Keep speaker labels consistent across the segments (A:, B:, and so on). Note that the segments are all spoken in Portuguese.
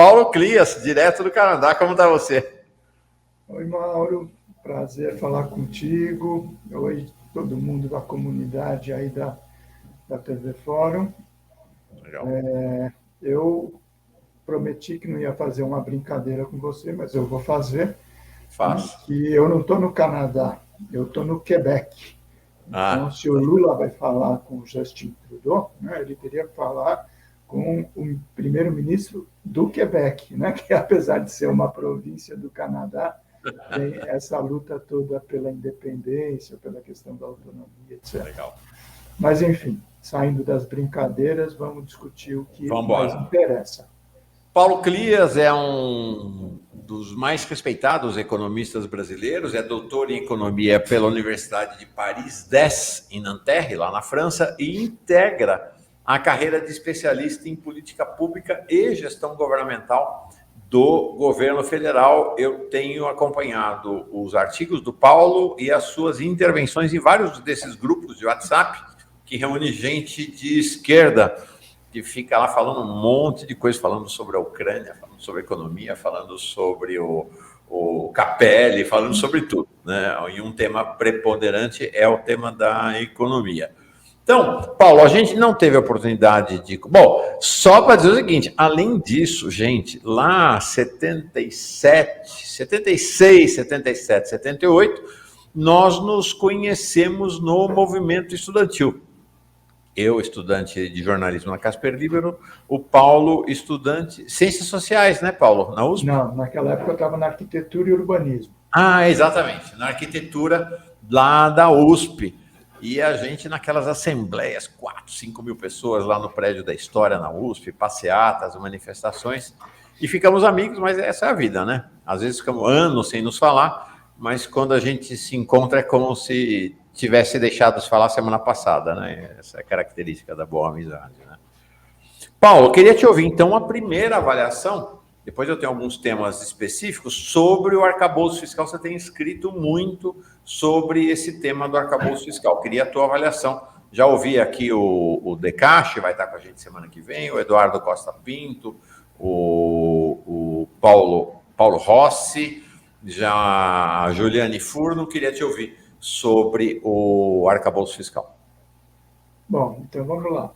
A: Paulo Clias, direto do Canadá. Como está você?
B: Oi, Mauro. Prazer falar contigo. Oi, todo mundo da comunidade aí da TV Fórum.
A: Legal.
B: Eu prometi que não ia fazer uma brincadeira com você, mas eu vou fazer. Né?
A: Faz.
B: Que eu não estou no Canadá, eu estou no Quebec. Então,
A: Ah,
B: se o Lula vai falar com o Justin Trudeau, né, ele teria que falar com o primeiro-ministro do Quebec, né, que apesar de ser uma província do Canadá, tem essa luta toda pela independência, pela questão da autonomia, etc.
A: legal.
B: Mas, enfim, saindo das brincadeiras, vamos discutir o que
A: Vamos
B: mais
A: embora.
B: interessa.
A: Paulo Clias é um dos mais respeitados economistas brasileiros, é doutor em economia pela Universidade de Paris 10, em Nanterre, lá na França, e integra a carreira de especialista em política pública e gestão governamental do governo federal. Eu tenho acompanhado os artigos do Paulo e as suas intervenções em vários desses grupos de WhatsApp que reúne gente de esquerda que fica lá falando um monte de coisa, falando sobre a Ucrânia, falando sobre a economia, falando sobre o Capelli, falando sobre tudo, né? E um tema preponderante é o tema da economia. Então, Paulo, a gente não teve a oportunidade de... Bom, só para dizer o seguinte, além disso, gente, lá 77, 76, 77, 78, nós nos conhecemos no movimento estudantil. Eu, estudante de jornalismo na Casper Libero, o Paulo, estudante... Ciências sociais, né, Paulo? Na USP?
B: Não, naquela época eu estava na arquitetura e urbanismo.
A: Ah, exatamente. Na arquitetura lá da USP. E a gente naquelas assembleias, 4, 5 mil pessoas lá no prédio da História na USP, passeatas, manifestações. E ficamos amigos, mas essa é a vida, né? Às vezes ficamos anos sem nos falar, mas quando a gente se encontra é como se tivesse deixado de falar semana passada, né? Essa é a característica da boa amizade, né? Paulo, eu queria te ouvir, então, a primeira avaliação, depois eu tenho alguns temas específicos, sobre o arcabouço fiscal. Você tem escrito muito sobre esse tema do arcabouço fiscal. Queria a tua avaliação. Já ouvi aqui o Decache, vai estar com a gente semana que vem, o Eduardo Costa Pinto, o Paulo Rossi, já a Juliane Furno. Queria te ouvir sobre o arcabouço fiscal.
B: Bom, então vamos lá.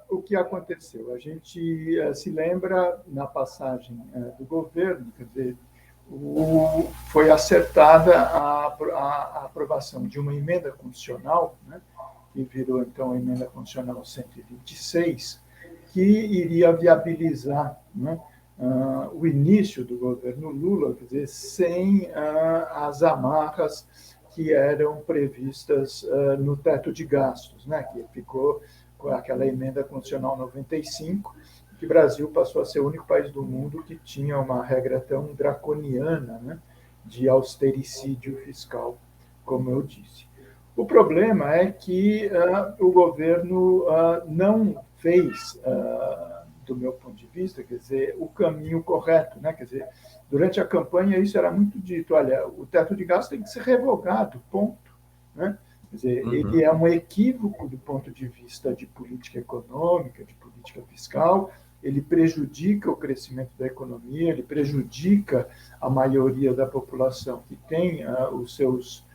B: O que aconteceu? A gente se lembra na passagem do governo, quer dizer, foi acertada a aprovação de uma emenda constitucional, né, que virou então a emenda constitucional 126, que iria viabilizar, né, o início do governo Lula, quer dizer, sem as amarras que eram previstas no teto de gastos, né, que ficou com aquela emenda constitucional 95, que o Brasil passou a ser o único país do mundo que tinha uma regra tão draconiana, né, de austericídio fiscal, como eu disse. O problema é que o governo não fez, do meu ponto de vista, quer dizer, o caminho correto, né? Quer dizer, durante a campanha isso era muito dito, olha, o teto de gastos tem que ser revogado, ponto, né? Quer dizer, ele é um equívoco do ponto de vista de política econômica, de política fiscal, ele prejudica o crescimento da economia, ele prejudica a maioria da população que tem os seus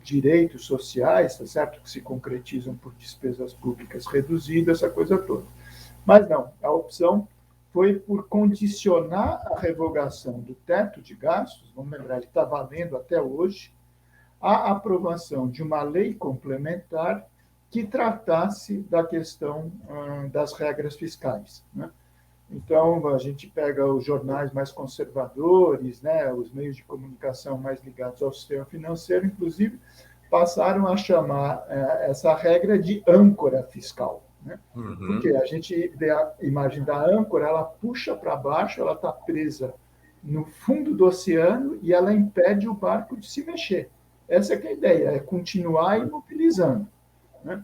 B: direitos sociais, tá certo? Que se concretizam por despesas públicas reduzidas, essa coisa toda. Mas não, a opção foi por condicionar a revogação do teto de gastos, vamos lembrar, ele está valendo até hoje, a aprovação de uma lei complementar que tratasse da questão das regras fiscais, né? Então, a gente pega os jornais mais conservadores, né, os meios de comunicação mais ligados ao sistema financeiro, inclusive, passaram a chamar essa regra de âncora fiscal, né? Porque a gente vê a imagem da âncora, ela puxa para baixo, ela está presa no fundo do oceano e ela impede o barco de se mexer. Essa é que é a ideia, é continuar imobilizando, né?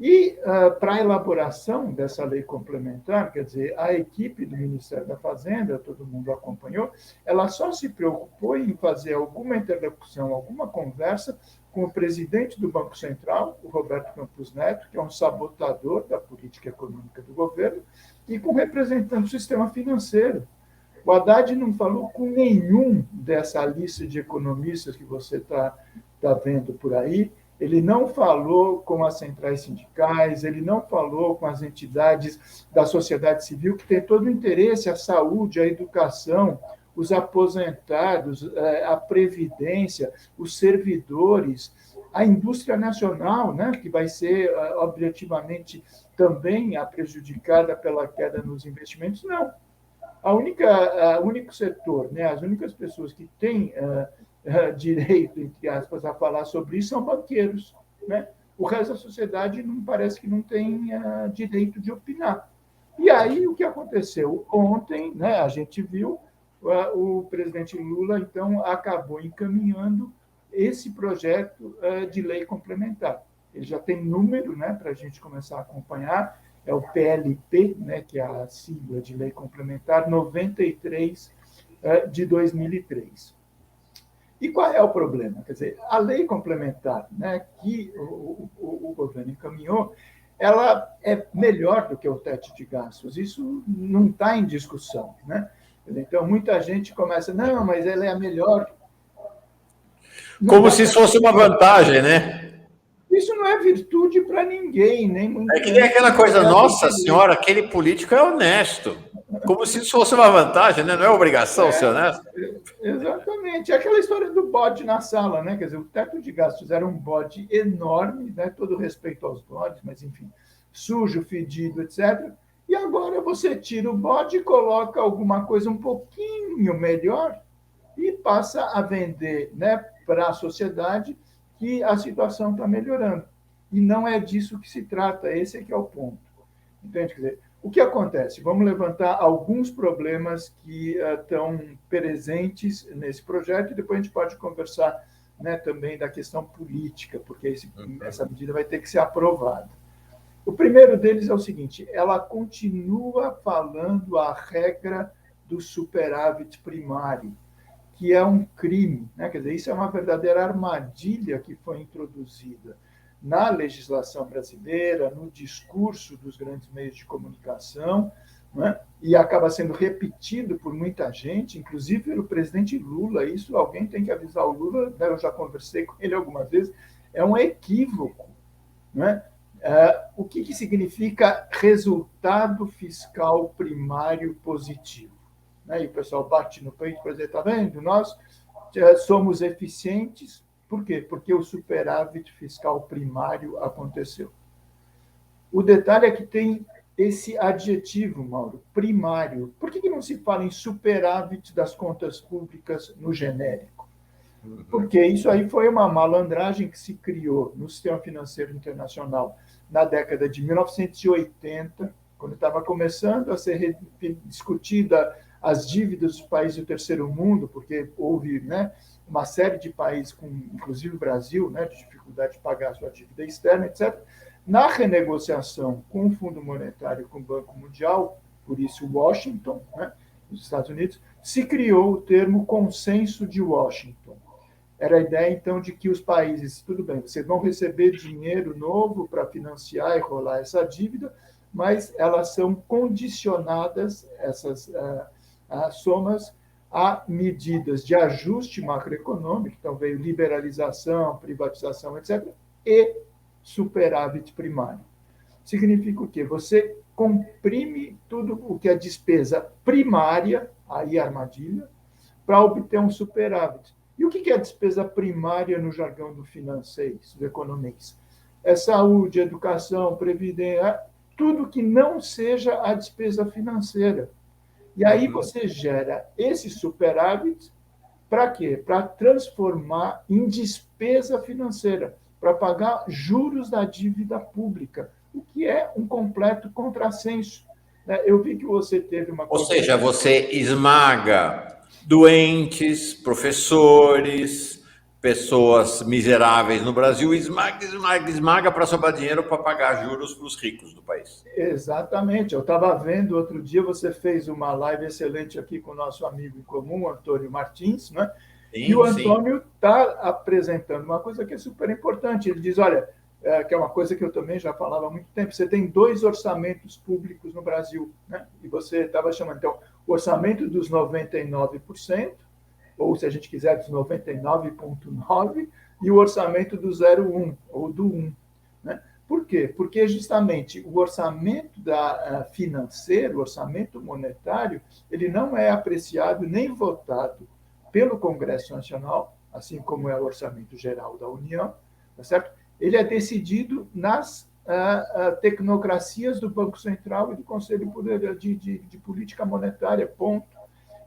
B: E para a elaboração dessa lei complementar, quer dizer, a equipe do Ministério da Fazenda, todo mundo acompanhou, ela só se preocupou em fazer alguma interlocução, alguma conversa com o presidente do Banco Central, o Roberto Campos Neto, que é um sabotador da política econômica do governo, e com representantes do sistema financeiro. O Haddad não falou com nenhum dessa lista de economistas que você está vendo por aí. Ele não falou com as centrais sindicais, ele não falou com as entidades da sociedade civil, que tem todo o interesse, a saúde, a educação, os aposentados, a previdência, os servidores, a indústria nacional, né, que vai ser objetivamente também prejudicada pela queda nos investimentos. Não. O único setor, né, as únicas pessoas que têm direito, entre aspas, a falar sobre isso são banqueiros. Né? O resto da sociedade não parece que não tem direito de opinar. E aí, o que aconteceu? Ontem, né, a gente viu, o presidente Lula, então, acabou encaminhando esse projeto de lei complementar. Ele já tem número, né, para a gente começar a acompanhar, é o PLP, né, que é a sigla de Lei Complementar 93 de 2003. E qual é o problema? Quer dizer, a lei complementar, né, que o governo encaminhou, ela é melhor do que o teto de gastos. Isso não está em discussão. Né? Então, muita gente começa, não, mas ela é a melhor.
A: Como se isso fosse uma vantagem, né?
B: Isso não é virtude para ninguém, nem muito.
A: É que nem aquela coisa, nossa senhora, aquele político é honesto. Como se isso fosse uma vantagem, né? Não é obrigação ser honesto.
B: Exatamente. É aquela história do bode na sala, né? Quer dizer, o teto de gastos era um bode enorme, né? Todo respeito aos bodes, mas enfim, sujo, fedido, etc. E agora você tira o bode e coloca alguma coisa um pouquinho melhor e passa a vender, né, para a sociedade que a situação está melhorando. E não é disso que se trata, esse é que é o ponto. Entende? Quer dizer, o que acontece? Vamos levantar alguns problemas que estão presentes nesse projeto e depois a gente pode conversar, né, também da questão política, porque essa medida vai ter que ser aprovada. O primeiro deles é o seguinte, ela continua falando a regra do superávit primário, que é um crime. Né? Quer dizer, isso é uma verdadeira armadilha que foi introduzida na legislação brasileira, no discurso dos grandes meios de comunicação, né? E acaba sendo repetido por muita gente, inclusive pelo presidente Lula. Isso alguém tem que avisar o Lula, né? Eu já conversei com ele algumas vezes, é um equívoco. Né? O que significa resultado fiscal primário positivo? Né? E o pessoal bate no peito para dizer, está vendo, nós somos eficientes. Por quê? Porque o superávit fiscal primário aconteceu. O detalhe é que tem esse adjetivo, Mauro, primário. Por que não se fala em superávit das contas públicas no genérico? Porque isso aí foi uma malandragem que se criou no sistema financeiro internacional na década de 1980, quando estava começando a ser discutida as dívidas dos países do terceiro mundo, porque houve, né, uma série de países, inclusive o Brasil, né, de dificuldade de pagar a sua dívida externa, etc. Na renegociação com o Fundo Monetário e com o Banco Mundial, por isso Washington, né, nos Estados Unidos, se criou o termo consenso de Washington. Era a ideia, então, de que os países, tudo bem, vocês vão receber dinheiro novo para financiar e rolar essa dívida, mas elas são condicionadas, essas somas, a medidas de ajuste macroeconômico, então veio liberalização, privatização, etc., e superávit primário. Significa o quê? Você comprime tudo o que é despesa primária, aí a armadilha, para obter um superávit. E o que é despesa primária no jargão do financeiro, do economês? É saúde, educação, previdência, tudo que não seja a despesa financeira. E aí você gera esse superávit para quê? Para transformar em despesa financeira, para pagar juros da dívida pública, o que é um completo contrassenso. Eu vi que você teve uma...
A: Ou seja, você esmaga doentes, professores, pessoas miseráveis no Brasil, esmaga para sobrar dinheiro para pagar juros para os ricos do país.
B: Exatamente. Eu estava vendo outro dia, você fez uma live excelente aqui com o nosso amigo em comum, Antônio Martins, né? E o Antônio está apresentando uma coisa que é super importante. Ele diz, olha, que é uma coisa que eu também já falava há muito tempo, você tem 2 orçamentos públicos no Brasil, né? E você estava chamando, então, o orçamento dos 99%, ou se a gente quiser, dos 99,9%, e o orçamento do 0,1%, ou do 1%. Né? Por quê? Porque justamente o orçamento financeiro, o orçamento monetário, ele não é apreciado nem votado pelo Congresso Nacional, assim como é o Orçamento Geral da União, tá certo? Ele é decidido nas tecnocracias do Banco Central e do Conselho de Política Monetária, ponto.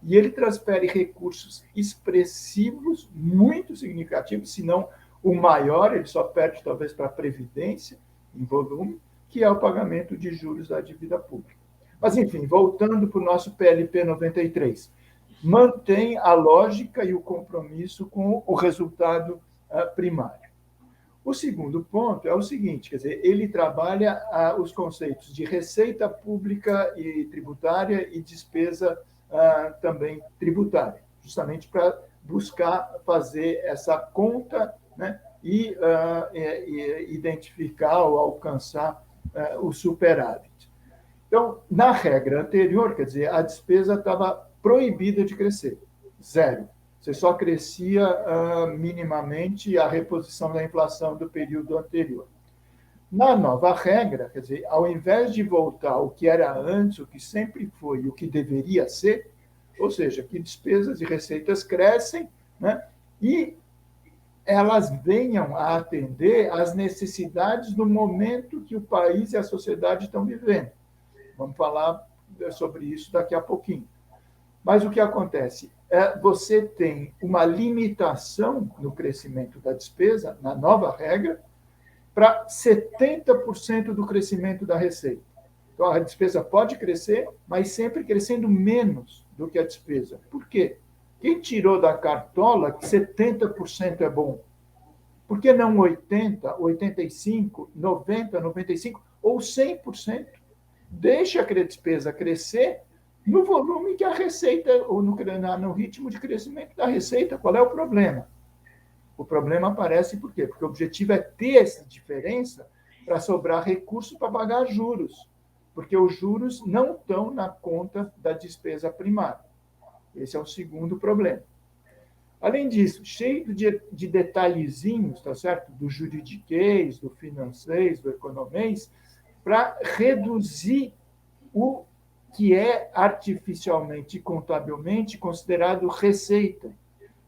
B: E ele transfere recursos expressivos, muito significativos, se não o maior, ele só perde talvez para a Previdência, em volume, que é o pagamento de juros da dívida pública. Mas, enfim, voltando para o nosso PLP 93, mantém a lógica e o compromisso com o resultado primário. O segundo ponto é o seguinte, quer dizer, ele trabalha os conceitos de receita pública e tributária e despesa também tributária, justamente para buscar fazer essa conta, né, e identificar ou alcançar o superávit. Então, na regra anterior, quer dizer, a despesa estava proibida de crescer, 0. Você só crescia minimamente a reposição da inflação do período anterior. Na nova regra, quer dizer, ao invés de voltar ao que era antes, o que sempre foi, o que deveria ser, ou seja, que despesas e receitas crescem, né, e elas venham a atender às necessidades do momento que o país e a sociedade estão vivendo. Vamos falar sobre isso daqui a pouquinho. Mas o que acontece? Você tem uma limitação no crescimento da despesa, na nova regra, para 70% do crescimento da receita. Então, a despesa pode crescer, mas sempre crescendo menos do que a despesa. Por quê? Quem tirou da cartola que 70% é bom? Por que não 80%, 85%, 90%, 95% ou 100%? Deixa a despesa crescer no volume que a receita, ou no ritmo de crescimento da receita. Qual é o problema? O problema aparece por quê? Porque o objetivo é ter essa diferença para sobrar recurso para pagar juros, porque os juros não estão na conta da despesa primária. Esse é o segundo problema. Além disso, cheio de detalhezinhos, tá certo? Do juridiquês, do financês, do economês, para reduzir o que é artificialmente e contabilmente considerado receita.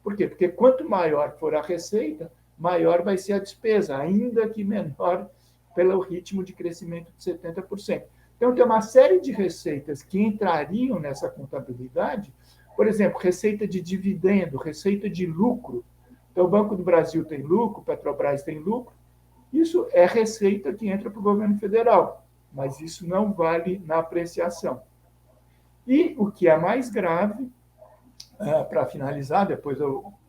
B: Por quê? Porque quanto maior for a receita, maior vai ser a despesa, ainda que menor pelo ritmo de crescimento de 70%. Então, tem uma série de receitas que entrariam nessa contabilidade, por exemplo, receita de dividendo, receita de lucro. Então, o Banco do Brasil tem lucro, Petrobras tem lucro. Isso é receita que entra para o governo federal, mas isso não vale na apreciação. E o que é mais grave, para finalizar, depois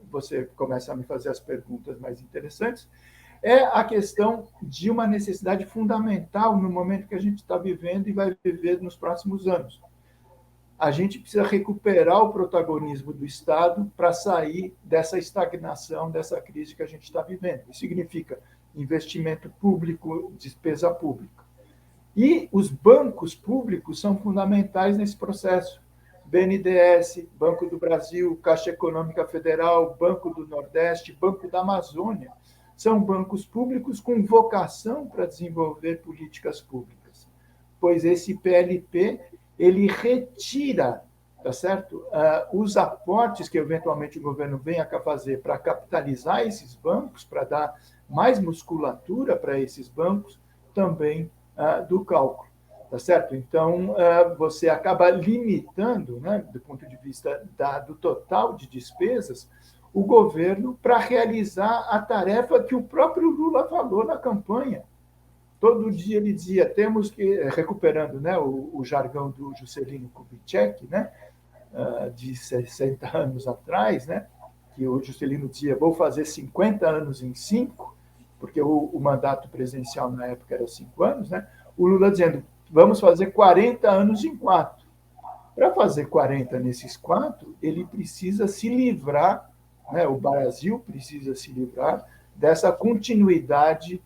B: você começa a me fazer as perguntas mais interessantes, é a questão de uma necessidade fundamental no momento que a gente está vivendo e vai viver nos próximos anos. A gente precisa recuperar o protagonismo do Estado para sair dessa estagnação, dessa crise que a gente está vivendo. Isso significa investimento público, despesa pública. E os bancos públicos são fundamentais nesse processo. BNDES, Banco do Brasil, Caixa Econômica Federal, Banco do Nordeste, Banco da Amazônia, são bancos públicos com vocação para desenvolver políticas públicas, pois esse PLP ele retira, tá certo, os aportes que eventualmente o governo venha a fazer para capitalizar esses bancos, para dar mais musculatura para esses bancos, também do cálculo. Tá certo? Então, você acaba limitando, né, do ponto de vista do total de despesas, o governo para realizar a tarefa que o próprio Lula falou na campanha. Todo dia ele dizia, temos que, recuperando, né, o jargão do Juscelino Kubitschek, né, de 60 anos atrás, né, que o Juscelino dizia, vou fazer 50 anos em 5, porque o mandato presidencial na época era 5 anos, né? O Lula dizendo, vamos fazer 40 anos em 4. Para fazer 40 nesses 4, ele precisa se livrar, né? O Brasil precisa se livrar dessa continuidade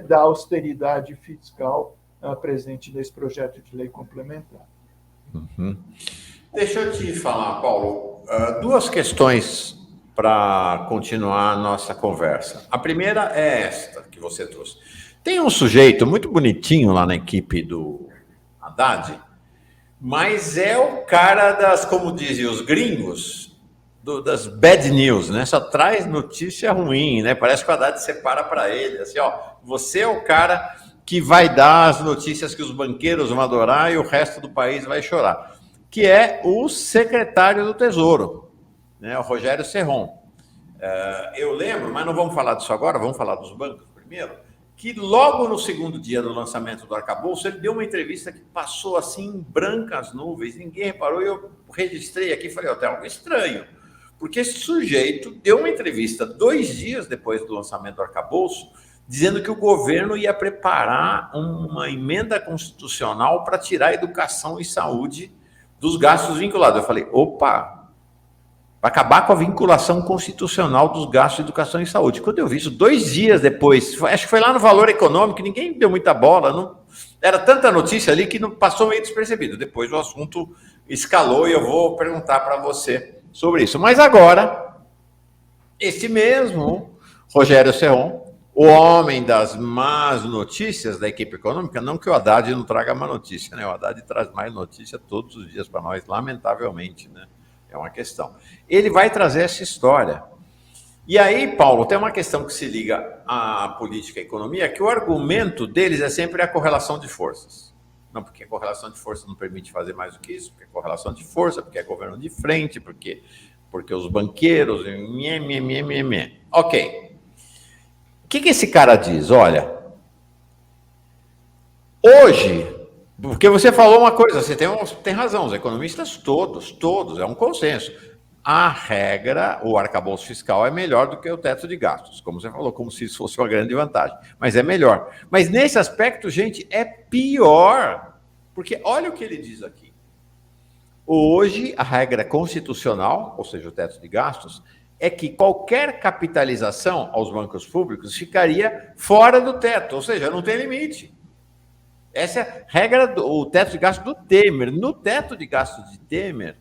B: da austeridade fiscal presente nesse projeto de lei complementar.
A: Uhum. Deixa eu te falar, Paulo, duas questões para continuar a nossa conversa. A primeira é esta que você trouxe. Tem um sujeito muito bonitinho lá na equipe do Haddad, mas é o cara das, como dizem os gringos, das bad news, né? Só traz notícia ruim, né? Parece que o Haddad separa para ele, assim, ó, você é o cara que vai dar as notícias que os banqueiros vão adorar e o resto do país vai chorar, que é o secretário do Tesouro, né? O Rogério Serron. Eu lembro, mas não vamos falar disso agora, vamos falar dos bancos primeiro, que logo no segundo dia do lançamento do arcabouço, ele deu uma entrevista que passou assim em brancas nuvens, ninguém reparou, e eu registrei aqui e falei, tem algo estranho, porque esse sujeito deu uma entrevista 2 dias depois do lançamento do arcabouço, dizendo que o governo ia preparar uma emenda constitucional para tirar a educação e saúde dos gastos vinculados. Eu falei, opa, vai acabar com a vinculação constitucional dos gastos de educação e saúde. Quando eu vi isso, 2 dias depois, acho que foi lá no Valor Econômico, ninguém deu muita bola, não, era tanta notícia ali que não passou meio despercebido. Depois o assunto escalou e eu vou perguntar para você sobre isso. Mas agora, esse mesmo Rogério Serron, o homem das más notícias da equipe econômica, não que o Haddad não traga má notícia, né? O Haddad traz mais notícia todos os dias para nós, lamentavelmente, né? É uma questão. Ele vai trazer essa história. E aí, Paulo, tem uma questão que se liga à política e à economia, que o argumento deles é sempre a correlação de forças. Não, porque a correlação de força não permite fazer mais do que isso, porque a correlação de força, porque é governo de frente, porque os banqueiros... Ok. O que esse cara diz? Olha, hoje... Porque você falou uma coisa, você tem razão, os economistas todos, é um consenso. A regra, o arcabouço fiscal é melhor do que o teto de gastos, como você falou, como se isso fosse uma grande vantagem, mas é melhor. Mas nesse aspecto, gente, é pior, porque olha o que ele diz aqui. Hoje, a regra constitucional, ou seja, o teto de gastos, é que qualquer capitalização aos bancos públicos ficaria fora do teto, ou seja, não tem limite. Essa é a regra do teto de gastos do Temer. No teto de gastos de Temer,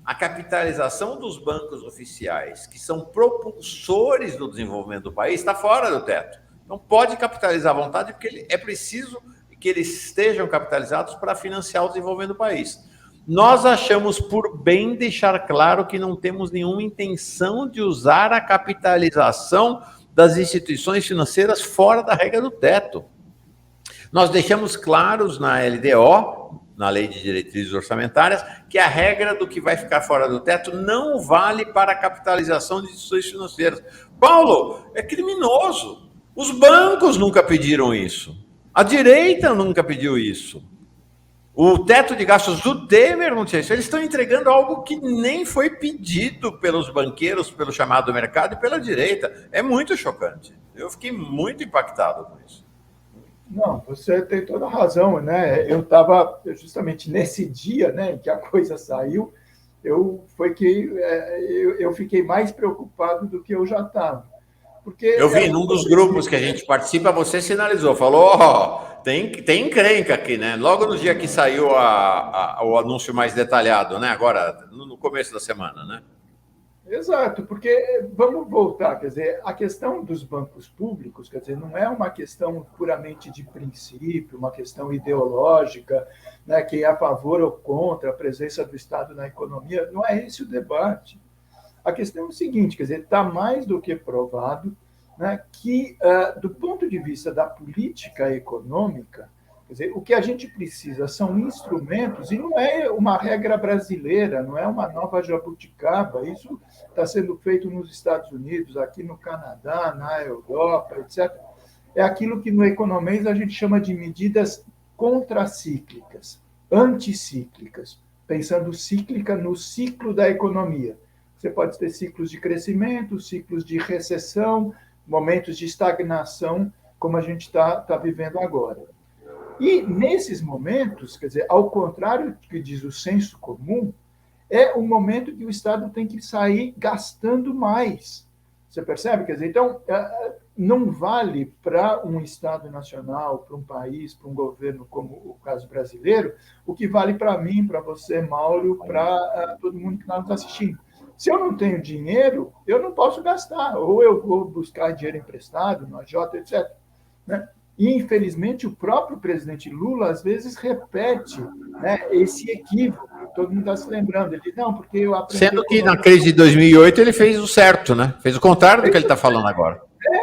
A: a capitalização dos bancos oficiais, que são propulsores do desenvolvimento do país, está fora do teto. Não pode capitalizar à vontade, porque é preciso que eles estejam capitalizados para financiar o desenvolvimento do país. Nós achamos por bem deixar claro que não temos nenhuma intenção de usar a capitalização das instituições financeiras fora da regra do teto. Nós deixamos claros na LDO, na Lei de Diretrizes Orçamentárias, que a regra do que vai ficar fora do teto não vale para a capitalização de instituições financeiras. Paulo, é criminoso. Os bancos nunca pediram isso. A direita nunca pediu isso. O teto de gastos do Temer não tinha isso. Eles estão entregando algo que nem foi pedido pelos banqueiros, pelo chamado mercado e pela direita. É muito chocante. Eu fiquei muito impactado com isso.
B: Não, você tem toda a razão, né? Eu estava justamente nesse dia, né, em que a coisa saiu, eu fiquei mais preocupado do que eu já estava. Porque
A: eu vi num dos grupos que a gente participa, você sinalizou, falou, tem encrenca aqui, né? Logo no dia que saiu o anúncio mais detalhado, né? Agora, no começo da semana, né?
B: Exato, porque vamos voltar, quer dizer, a questão dos bancos públicos, quer dizer, não é uma questão puramente de princípio, uma questão ideológica, né, que é a favor ou contra a presença do Estado na economia, não é esse o debate. A questão é o seguinte, quer dizer, está mais do que provado, né, que, do ponto de vista da política econômica, quer dizer, o que a gente precisa são instrumentos, e não é uma regra brasileira, não é uma nova jabuticaba, isso está sendo feito nos Estados Unidos, aqui no Canadá, na Europa, etc. É aquilo que no economês a gente chama de medidas contracíclicas, anticíclicas, pensando cíclica no ciclo da economia. você pode ter ciclos de crescimento, ciclos de recessão, momentos de estagnação, como a gente está vivendo agora. E nesses momentos, quer dizer, ao contrário do que diz o senso comum, é o momento que o Estado tem que sair gastando mais. Você percebe? Quer dizer, então, não vale para um Estado nacional, para um país, para um governo como o caso brasileiro, o que vale para mim, para você, Mauro, para todo mundo que está nos assistindo. Se eu não tenho dinheiro, eu não posso gastar, ou eu vou buscar dinheiro emprestado, no AJ, etc. Né? E, infelizmente, o próprio presidente Lula, às vezes, repete, né, esse equívoco. Todo mundo está se lembrando. Ele diz, não, porque eu aprendi...
A: Sendo que na crise de 2008 ele fez o certo, né? Fez o contrário do que ele está falando agora.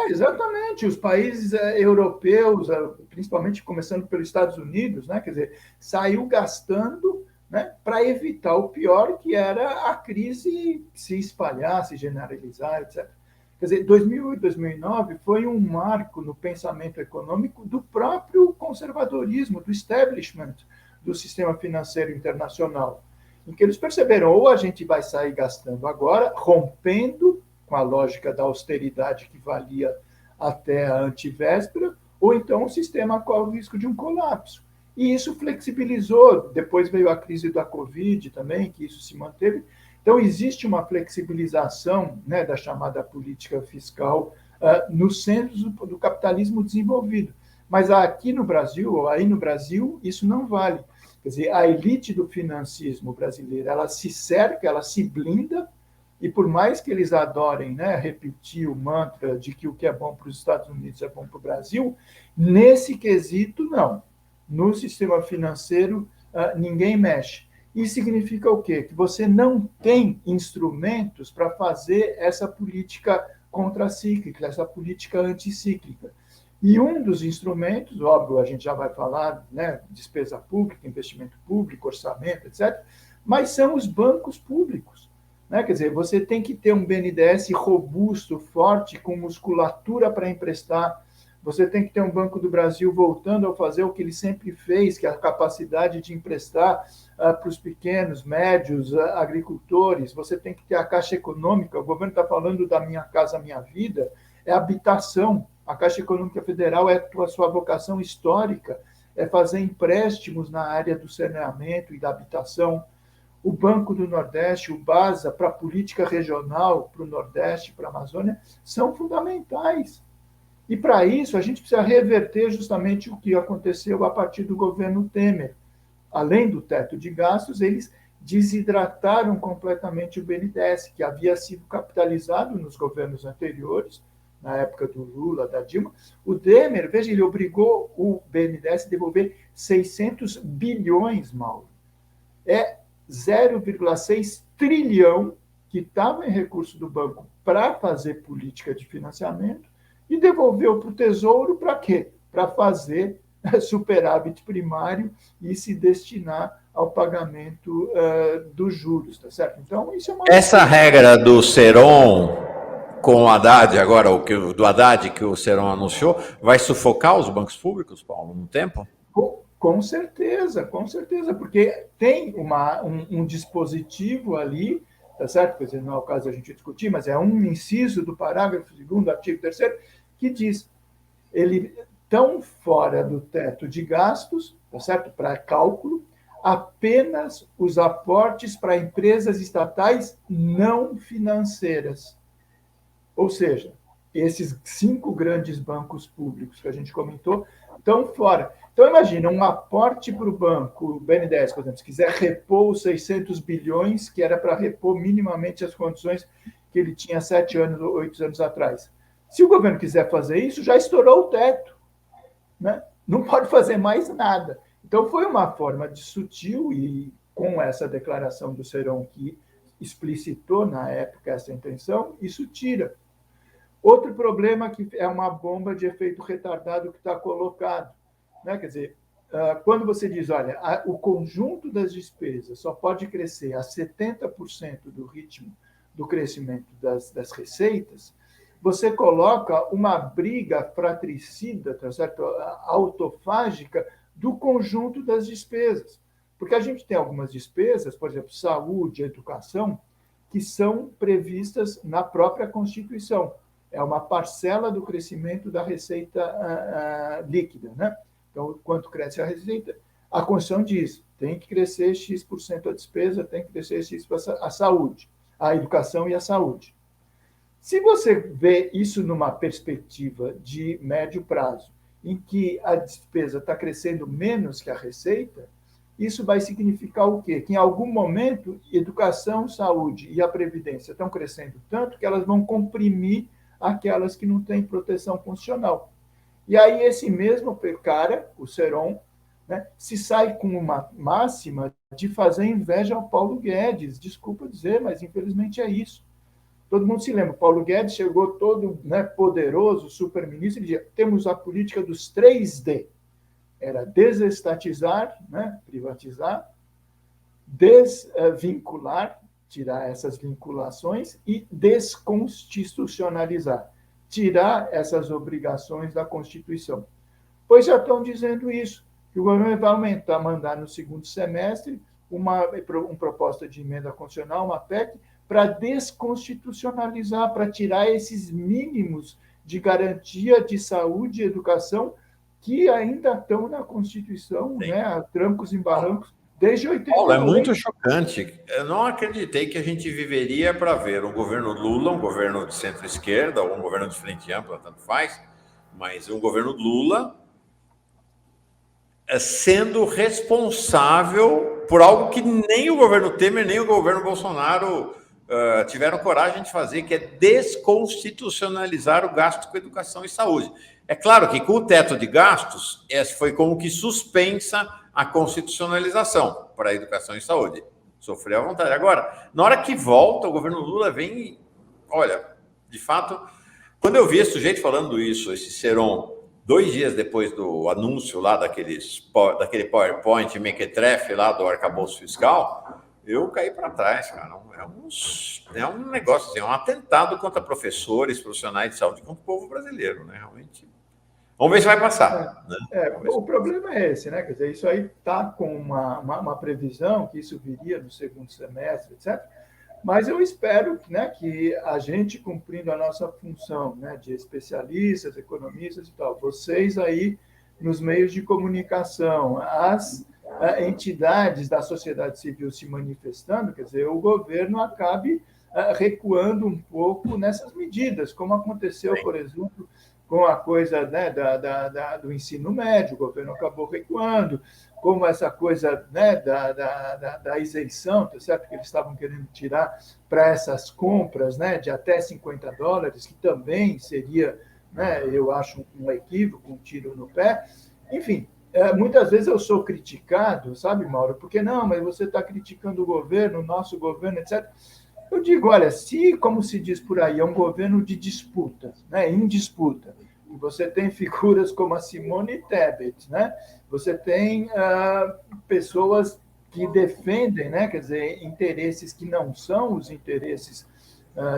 B: Exatamente. Os países europeus, principalmente começando pelos Estados Unidos, né, quer dizer, saiu gastando, né, para evitar o pior, que era a crise se espalhar, se generalizar, etc. Quer dizer, 2008, 2009 foi um marco no pensamento econômico do próprio conservadorismo, do establishment do sistema financeiro internacional, em que eles perceberam, ou a gente vai sair gastando agora, rompendo com a lógica da austeridade que valia até a antivéspera, ou então o sistema corre o risco de um colapso. E isso flexibilizou, depois veio a crise da Covid também, que isso se manteve. Então, existe uma flexibilização, né, da chamada política fiscal no centro do capitalismo desenvolvido. Mas aqui no Brasil, ou aí no Brasil, isso não vale. Quer dizer, a elite do financismo brasileiro, ela se cerca, ela se blinda, e por mais que eles adorem, né, repetir o mantra de que o que é bom para os Estados Unidos é bom para o Brasil, nesse quesito, não. No sistema financeiro, ninguém mexe. Isso significa o quê? Que você não tem instrumentos para fazer essa política contracíclica, essa política anticíclica. E um dos instrumentos, óbvio, a gente já vai falar, né, despesa pública, investimento público, orçamento, etc., mas são os bancos públicos. Né? Quer dizer, você tem que ter um BNDES robusto, forte, com musculatura para emprestar. Você tem que ter um Banco do Brasil voltando a fazer o que ele sempre fez, que é a capacidade de emprestar para os pequenos, médios, agricultores. Você tem que ter a Caixa Econômica. O governo está falando da Minha Casa Minha Vida, é habitação. A Caixa Econômica Federal é a sua vocação histórica, é fazer empréstimos na área do saneamento e da habitação. O Banco do Nordeste, o BASA, para a política regional, para o Nordeste, para a Amazônia, são fundamentais. E, para isso, a gente precisa reverter justamente o que aconteceu a partir do governo Temer. Além do teto de gastos, eles desidrataram completamente o BNDES, que havia sido capitalizado nos governos anteriores, na época do Lula, da Dilma. O Temer, veja, ele obrigou o BNDES a devolver 600 bilhões, Mauro. É 0,6 trilhão que estava em recurso do banco para fazer política de financiamento e devolveu para o Tesouro para quê? Para fazer superávit primário e se destinar ao pagamento dos juros, tá certo? Então, isso é uma...
A: Essa regra do Seron com o Haddad, agora, do Haddad que o Seron anunciou, vai sufocar os bancos públicos, Paulo, no tempo?
B: Com certeza, porque tem um dispositivo ali, tá certo? Quer dizer, não é o caso a gente discutir, mas é um inciso do parágrafo 2º, artigo 3º, que diz, ele tão fora do teto de gastos, tá certo? Para cálculo, apenas os aportes para empresas estatais não financeiras. Ou seja, esses 5 grandes bancos públicos que a gente comentou estão fora. Então, imagina, um aporte para o banco, o BNDES, por exemplo, se quiser repor os 600 bilhões, que era para repor minimamente as condições que ele tinha 7 anos ou 8 anos atrás. Se o governo quiser fazer isso, já estourou o teto. Né? Não pode fazer mais nada. Então, foi uma forma de sutil, e com essa declaração do Seron, que explicitou na época essa intenção, isso tira. Outro problema que é uma bomba de efeito retardado que está colocado. Né? Quer dizer, quando você diz, olha, o conjunto das despesas só pode crescer a 70% do ritmo do crescimento das receitas, você coloca uma briga fratricida, tá certo? Autofágica, do conjunto das despesas. Porque a gente tem algumas despesas, por exemplo, saúde, educação, que são previstas na própria Constituição. É uma parcela do crescimento da receita líquida, né? Então, quanto cresce a receita, a Constituição diz, tem que crescer X% a despesa, tem que crescer X% a saúde, a educação e a saúde. Se você vê isso numa perspectiva de médio prazo, em que a despesa está crescendo menos que a receita, isso vai significar o quê? Que em algum momento, educação, saúde e a previdência estão crescendo tanto que elas vão comprimir aquelas que não têm proteção constitucional. E aí esse mesmo cara, o Seron, né, se sai com uma máxima de fazer inveja ao Paulo Guedes. Desculpa dizer, mas infelizmente é isso. Todo mundo se lembra, Paulo Guedes chegou todo, né, poderoso, super-ministro, e dizia, temos a política dos 3D. Era desestatizar, né, privatizar, desvincular, tirar essas vinculações, e desconstitucionalizar, tirar essas obrigações da Constituição. Pois já estão dizendo isso, que o governo vai aumentar, mandar no segundo semestre uma proposta de emenda constitucional, uma PEC, para desconstitucionalizar, para tirar esses mínimos de garantia de saúde e educação que ainda estão na Constituição, né, a trancos e barrancos, desde 88.
A: Paulo, é muito chocante. Eu não acreditei que a gente viveria para ver um governo Lula, um governo de centro-esquerda, ou um governo de frente ampla, tanto faz, mas um governo Lula sendo responsável por algo que nem o governo Temer, nem o governo Bolsonaro tiveram coragem de fazer, que é desconstitucionalizar o gasto com educação e saúde. É claro que com o teto de gastos, foi como que suspensa a constitucionalização para a educação e saúde. Sofreu à vontade. Agora, na hora que volta, o governo Lula vem e, olha, de fato, quando eu vi esse sujeito falando isso, esse Seron, 2 dias depois do anúncio lá daquele PowerPoint mequetrefe lá do arcabouço fiscal, eu caí para trás, cara. É um negócio, assim, é um atentado contra professores, profissionais de saúde, contra o povo brasileiro, né? Realmente. Vamos ver se vai passar.
B: O problema é esse, né? Quer dizer, isso aí está com uma previsão que isso viria no segundo semestre, etc. Mas eu espero, né, que a gente, cumprindo a nossa função, né, de especialistas, economistas e tal, vocês aí nos meios de comunicação, as entidades da sociedade civil se manifestando, quer dizer, o governo acabe recuando um pouco nessas medidas, como aconteceu, por exemplo, com a coisa, né, do ensino médio, o governo acabou recuando, como essa coisa, né, da isenção, tá certo? Que eles estavam querendo tirar para essas compras, né, de até $50, que também seria, né, eu acho, um equívoco, um tiro no pé. Enfim, muitas vezes eu sou criticado, sabe, Mauro? Porque não, mas você está criticando o governo, o nosso governo, etc. Eu digo, olha, se, como se diz por aí, é um governo de disputa, né, em disputa, você tem figuras como a Simone Tebet, né? Você tem pessoas que defendem, né, quer dizer, interesses que não são os interesses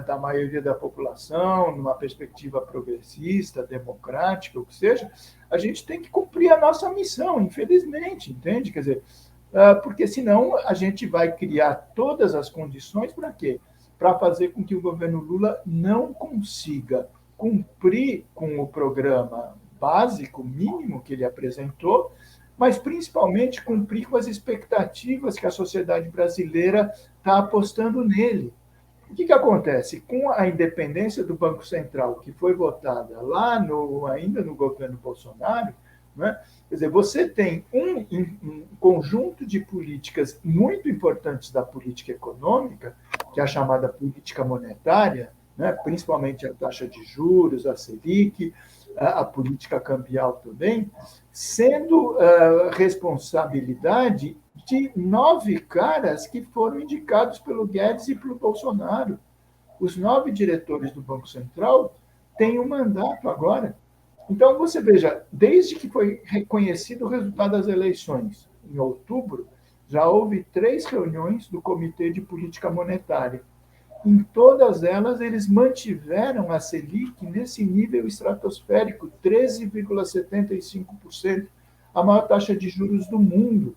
B: da maioria da população, numa perspectiva progressista, democrática, o que seja, a gente tem que cumprir a nossa missão, infelizmente, entende? Quer dizer, porque senão a gente vai criar todas as condições para quê? Para fazer com que o governo Lula não consiga cumprir com o programa básico, mínimo que ele apresentou, mas principalmente cumprir com as expectativas que a sociedade brasileira está apostando nele. O que acontece? Com a independência do Banco Central, que foi votada lá ainda no governo Bolsonaro, né? Quer dizer, você tem um conjunto de políticas muito importantes da política econômica, que é a chamada política monetária, né? Principalmente a taxa de juros, a Selic, a política cambial também, sendo responsabilidade de 9 caras que foram indicados pelo Guedes e pelo Bolsonaro. Os 9 diretores do Banco Central têm um mandato agora. Então, você veja, desde que foi reconhecido o resultado das eleições, em outubro, já houve 3 reuniões do Comitê de Política Monetária. Em todas elas, eles mantiveram a Selic nesse nível estratosférico, 13,75%, a maior taxa de juros do mundo.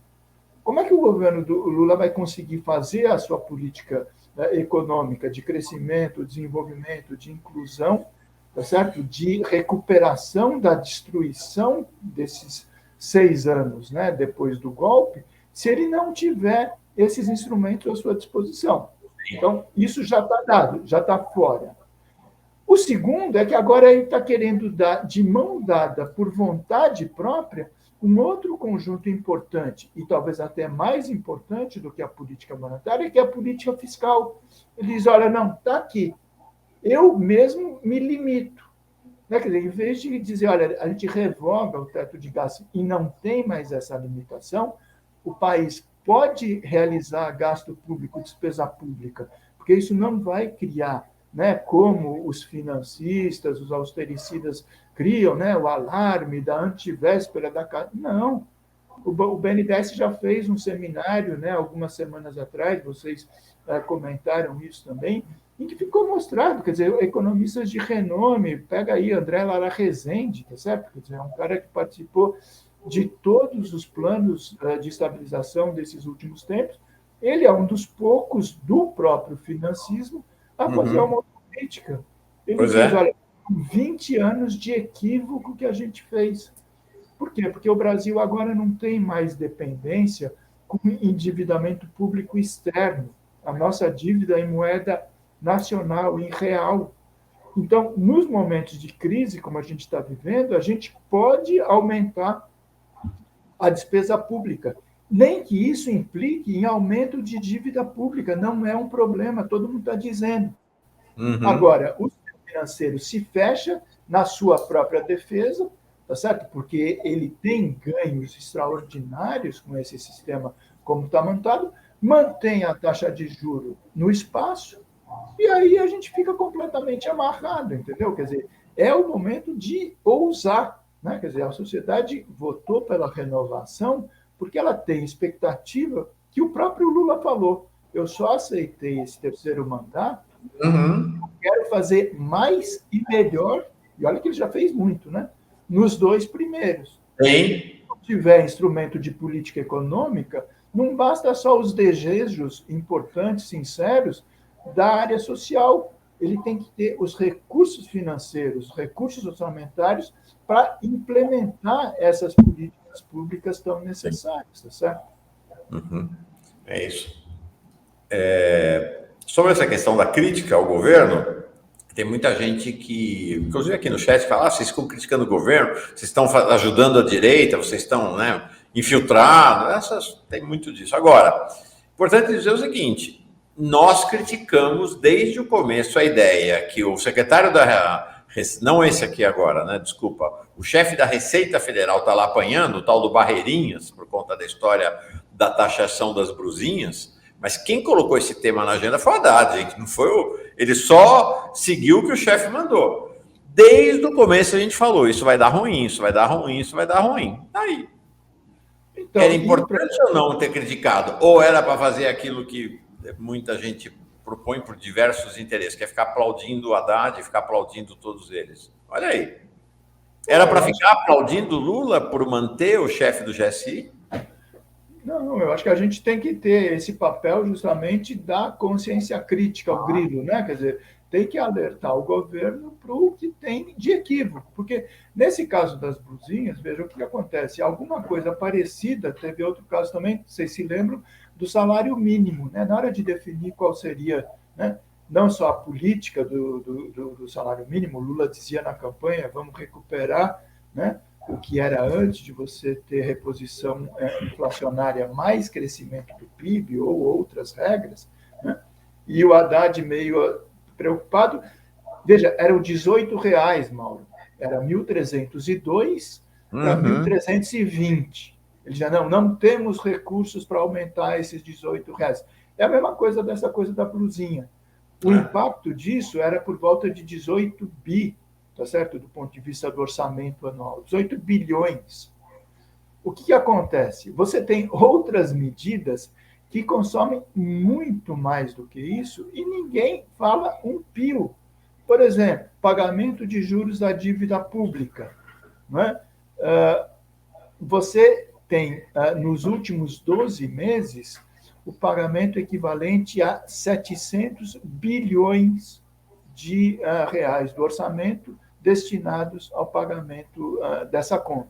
B: Como é que o governo do Lula vai conseguir fazer a sua política econômica, de crescimento, desenvolvimento, de inclusão, tá certo? De recuperação da destruição desses 6 anos, né, depois do golpe, se ele não tiver esses instrumentos à sua disposição. Então, isso já está dado, já está fora. O segundo é que agora ele está querendo dar, de mão dada, por vontade própria, um outro conjunto importante, e talvez até mais importante do que a política monetária, que é a política fiscal. Ele diz, olha, não, está aqui. Eu mesmo me limito. Né? Quer dizer, em vez de dizer, olha, a gente revoga o teto de gastos e não tem mais essa limitação, o país pode realizar gasto público, despesa pública, porque isso não vai criar, né, como os financistas, os austericidas criam, né, o alarme da antivéspera da... Não. O BNDES já fez um seminário, né, algumas semanas atrás, vocês comentaram isso também, em que ficou mostrado, quer dizer, economistas de renome, pega aí André Lara Rezende, tá certo? Quer dizer, é um cara que participou de todos os planos de estabilização desses últimos tempos. Ele é um dos poucos do próprio financismo a fazer uma autocrítica. Ele diz, olha, 20 anos de equívoco que a gente fez. Por quê? Porque o Brasil agora não tem mais dependência com endividamento público externo. A nossa dívida em moeda nacional, em real. Então, nos momentos de crise, como a gente está vivendo, a gente pode aumentar a despesa pública. Nem que isso implique em aumento de dívida pública, não é um problema, todo mundo está dizendo. Agora, o sistema financeiro se fecha na sua própria defesa, tá certo? Porque ele tem ganhos extraordinários com esse sistema como está montado, mantém a taxa de juros no espaço, e aí a gente fica completamente amarrado, entendeu? Quer dizer, é o momento de ousar, né? Quer dizer, a sociedade votou pela renovação porque ela tem expectativa que o próprio Lula falou. Eu só aceitei esse terceiro mandato, quero fazer mais e melhor, e olha que ele já fez muito, né? Nos 2 primeiros. Se não tiver instrumento de política econômica, não basta só os desejos importantes, sinceros, da área social. Ele tem que ter os recursos financeiros, recursos orçamentários para implementar essas políticas públicas tão necessárias, tá certo?
A: É isso. Sobre essa questão da crítica ao governo, tem muita gente que, inclusive aqui no chat, fala, vocês ficam criticando o governo, vocês estão ajudando a direita, vocês estão, né, infiltrados, tem muito disso. Agora, importante dizer o seguinte, nós criticamos desde o começo a ideia que o secretário da... Não esse aqui agora, né? Desculpa. O chefe da Receita Federal está lá apanhando, o tal do Barreirinhas, por conta da história da taxação das brusinhas, mas quem colocou esse tema na agenda foi o Haddad, gente. Não foi ele só seguiu o que o chefe mandou. Desde o começo a gente falou, isso vai dar ruim, isso vai dar ruim, isso vai dar ruim. Aí. Então, era importante ou não ter criticado? Ou era para fazer aquilo que muita gente propõe por diversos interesses, que é ficar aplaudindo o Haddad, ficar aplaudindo todos eles. Olha aí. Era para ficar aplaudindo Lula por manter o chefe do GSI?
B: Não, eu acho que a gente tem que ter esse papel justamente da consciência crítica, o grilo, né? Quer dizer, tem que alertar o governo para o que tem de equívoco, porque nesse caso das brusinhas, veja o que acontece, alguma coisa parecida, teve outro caso também, vocês se lembram, do salário mínimo, né? Na hora de definir qual seria, né, não só a política do salário mínimo, Lula dizia na campanha, vamos recuperar, né, o que era antes de você ter reposição inflacionária mais crescimento do PIB ou outras regras, né? E o Haddad meio preocupado. Veja, eram R$18, Mauro. Era 1.302 para 1.320. Ele já não temos recursos para aumentar esses R$18. É a mesma coisa dessa coisa da blusinha. O impacto disso era por volta de 18 bi, tá certo? Do ponto de vista do orçamento anual, 18 bilhões. O que acontece? Você tem outras medidas que consomem muito mais do que isso e ninguém fala um pio. Por exemplo, pagamento de juros da dívida pública. Não é? Você tem, nos últimos 12 meses, o pagamento equivalente a 700 bilhões de reais do orçamento destinados ao pagamento dessa conta.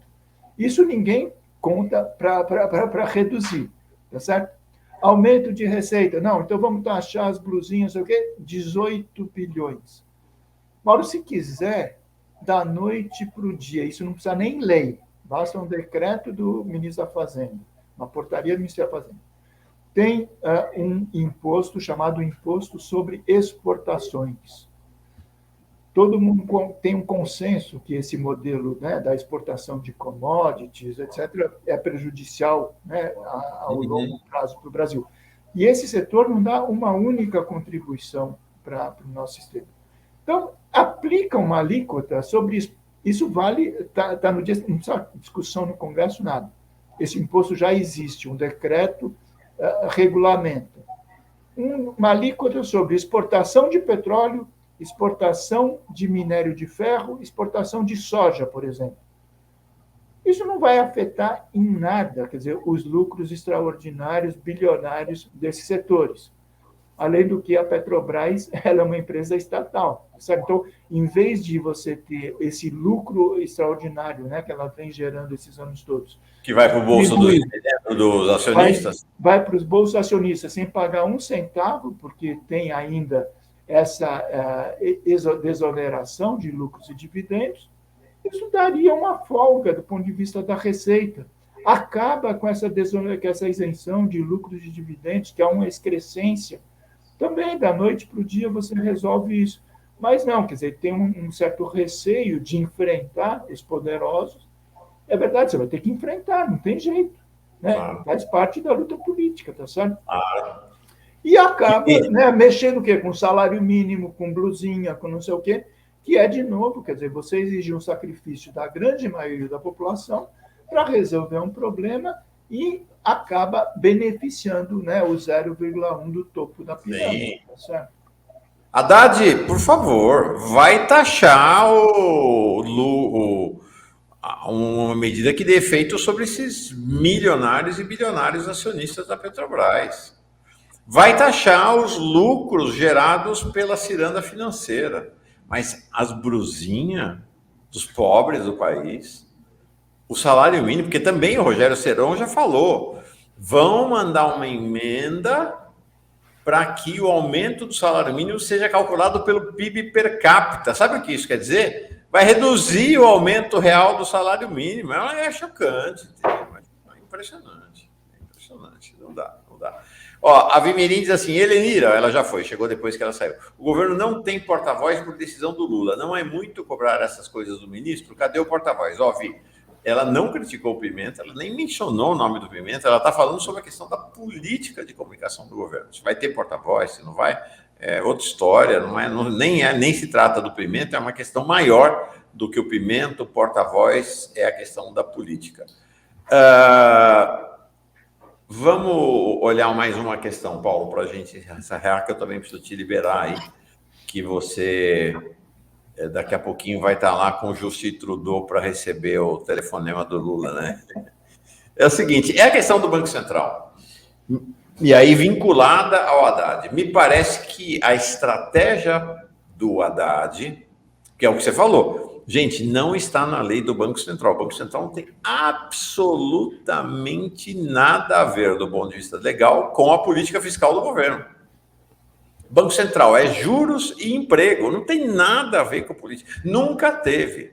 B: Isso ninguém conta para reduzir, tá certo? Aumento de receita. Não, então vamos taxar as blusinhas, sei o quê? 18 bilhões. Mauro, se quiser, da noite para o dia, isso não precisa nem lei, basta um decreto do ministro da Fazenda, uma portaria do Ministério da Fazenda. Tem um imposto chamado Imposto sobre Exportações. Todo mundo tem um consenso que esse modelo, né, da exportação de commodities, etc., é prejudicial, né, ao longo prazo para o Brasil. E esse setor não dá uma única contribuição para o nosso sistema. Então, aplica uma alíquota sobre isso. Isso vale, está no dia, não precisa discussão no Congresso, nada. Esse imposto já existe, um decreto regulamenta. Uma alíquota sobre exportação de petróleo, exportação de minério de ferro, exportação de soja, por exemplo. Isso não vai afetar em nada, quer dizer, os lucros extraordinários, bilionários desses setores. Além do que a Petrobras ela é uma empresa estatal, certo? Então, em vez de você ter esse lucro extraordinário, né, que ela vem gerando esses anos todos,
A: que vai para o bolso dos acionistas,
B: vai para os bolsos acionistas sem pagar um centavo, porque tem ainda essa desoneração de lucros e dividendos, isso daria uma folga do ponto de vista da receita. Acaba com essa isenção de lucros e dividendos, que é uma excrescência. Também, da noite para o dia, você resolve isso. Mas não, quer dizer, tem um certo receio de enfrentar os poderosos. É verdade, você vai ter que enfrentar, não tem jeito. Né? Claro. Faz parte da luta política, tá certo?
A: Claro.
B: E acaba né, mexendo o quê? Com salário mínimo, com blusinha, com não sei o quê, que é, de novo, quer dizer, você exige um sacrifício da grande maioria da população para resolver um problema e acaba beneficiando, né, o 0,1 do topo da pirâmide. Tá certo?
A: Haddad, por favor, vai taxar uma medida que dê efeito sobre esses milionários e bilionários acionistas da Petrobras. Vai taxar os lucros gerados pela ciranda financeira. Mas as brusinhas dos pobres do país, o salário mínimo, porque também o Rogério Serón já falou, vão mandar uma emenda para que o aumento do salário mínimo seja calculado pelo PIB per capita. Sabe o que isso quer dizer? Vai reduzir o aumento real do salário mínimo. É chocante, é impressionante. É impressionante, não dá. Ó, a Vimirim diz assim, Helenira, ela já foi, chegou depois que ela saiu. O governo não tem porta-voz por decisão do Lula. Não é muito cobrar essas coisas do ministro? Cadê o porta-voz? Ó, Vi, ela não criticou o Pimenta, ela nem mencionou o nome do Pimenta, ela está falando sobre a questão da política de comunicação do governo. Se vai ter porta-voz, se não vai, é outra história, nem se trata do Pimenta, é uma questão maior do que o Pimenta, o porta-voz é a questão da política. Vamos olhar mais uma questão, Paulo, para a gente encerrar, que eu também preciso te liberar aí, que você daqui a pouquinho vai estar lá com o Justin Trudeau para receber o telefonema do Lula, né? É o seguinte, é a questão do Banco Central. E aí, vinculada ao Haddad. Me parece que a estratégia do Haddad, que é o que você falou, gente, não está na lei do Banco Central. O Banco Central não tem absolutamente nada a ver, do ponto de vista legal, com a política fiscal do governo. Banco Central é juros e emprego, não tem nada a ver com política. Nunca teve.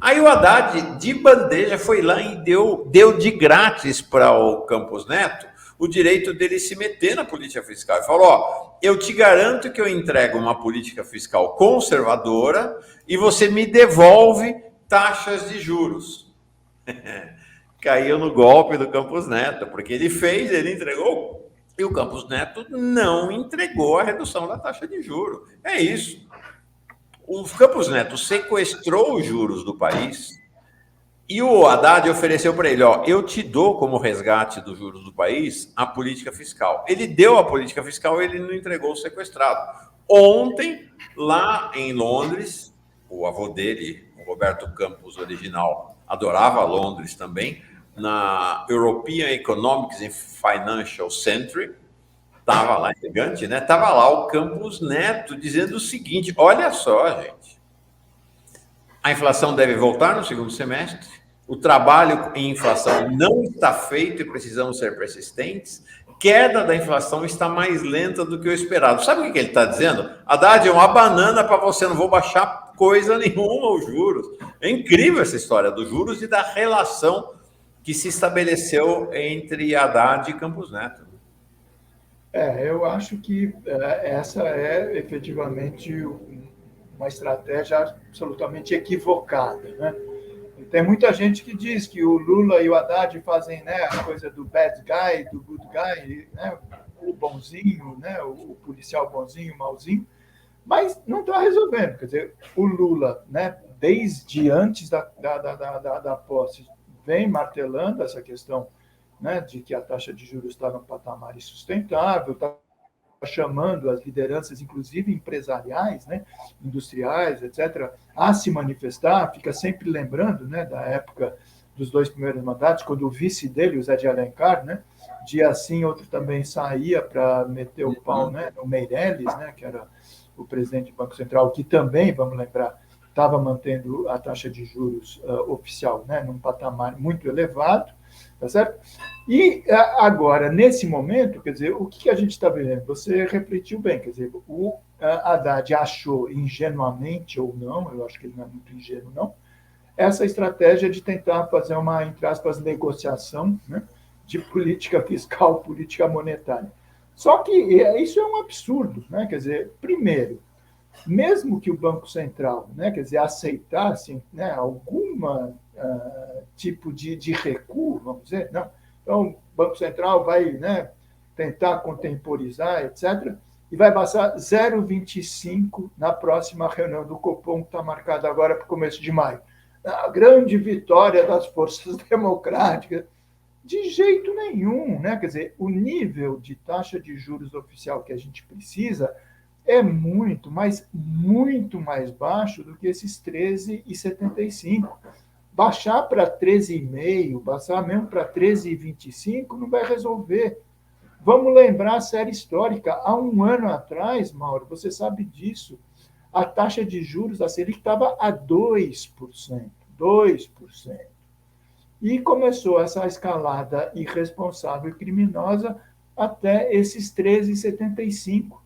A: Aí o Haddad, de bandeja, foi lá e deu de grátis para o Campos Neto o direito dele se meter na política fiscal. Ele falou, ó, eu te garanto que eu entrego uma política fiscal conservadora e você me devolve taxas de juros. Caiu no golpe do Campos Neto, porque ele entregou, e o Campos Neto não entregou a redução da taxa de juros. É isso. O Campos Neto sequestrou os juros do país e o Haddad ofereceu para ele, ó, eu te dou como resgate dos juros do país a política fiscal. Ele deu a política fiscal, ele não entregou o sequestrado. Ontem, lá em Londres, o avô dele, o Roberto Campos original, adorava Londres também, na European Economics and Financial Centre, estava lá, elegante, né? Estava lá o Campos Neto dizendo o seguinte: olha só, gente, a inflação deve voltar no segundo semestre, o trabalho em inflação não está feito e precisamos ser persistentes, queda da inflação está mais lenta do que o esperado. Sabe o que ele está dizendo? Haddad, é uma banana para você, não vou baixar coisa nenhuma os juros. É incrível essa história dos juros e da relação que se estabeleceu entre Haddad e Campos Neto.
B: Eu acho que essa é efetivamente uma estratégia absolutamente equivocada, né? E tem muita gente que diz que o Lula e o Haddad fazem, né, a coisa do bad guy, do good guy, né, o bonzinho, né, o policial bonzinho, o malzinho, mas não está resolvendo. Quer dizer, o Lula, né, desde antes da posse, vem martelando essa questão, né, de que a taxa de juros está num patamar insustentável, está chamando as lideranças, inclusive empresariais, né, industriais, etc., a se manifestar, fica sempre lembrando, né, da época dos 2 primeiros mandatos, quando o vice dele, o Zé de Alencar, né, dia sim, outro também saía para meter o pau, né, no Meirelles, né, que era o presidente do Banco Central, que também, vamos lembrar, estava mantendo a taxa de juros oficial, né, num patamar muito elevado, tá certo? E agora, nesse momento, quer dizer, o que a gente está vendo? Você refletiu bem, quer dizer, o Haddad achou ingenuamente ou não, eu acho que ele não é muito ingênuo, não, essa estratégia de tentar fazer uma, entre aspas, negociação, né, de política fiscal, política monetária. Só que isso é um absurdo, né? Quer dizer, primeiro, mesmo que o Banco Central, né, quer dizer, aceitasse, né, alguma tipo de recuo, vamos dizer, não. Então, o Banco Central vai, né, tentar contemporizar, etc., e vai passar 0,25 na próxima reunião do Copom, que está marcada agora para o começo de maio. A grande vitória das forças democráticas. De jeito nenhum, né? Quer dizer, o nível de taxa de juros oficial que a gente precisa é muito, mas muito mais baixo do que esses 13,75. Baixar para 13,5, baixar mesmo para 13,25 não vai resolver. Vamos lembrar a série histórica. Há um ano atrás, Mauro, você sabe disso, a taxa de juros da Selic estava a 2%. 2%. E começou essa escalada irresponsável e criminosa até esses 13,75.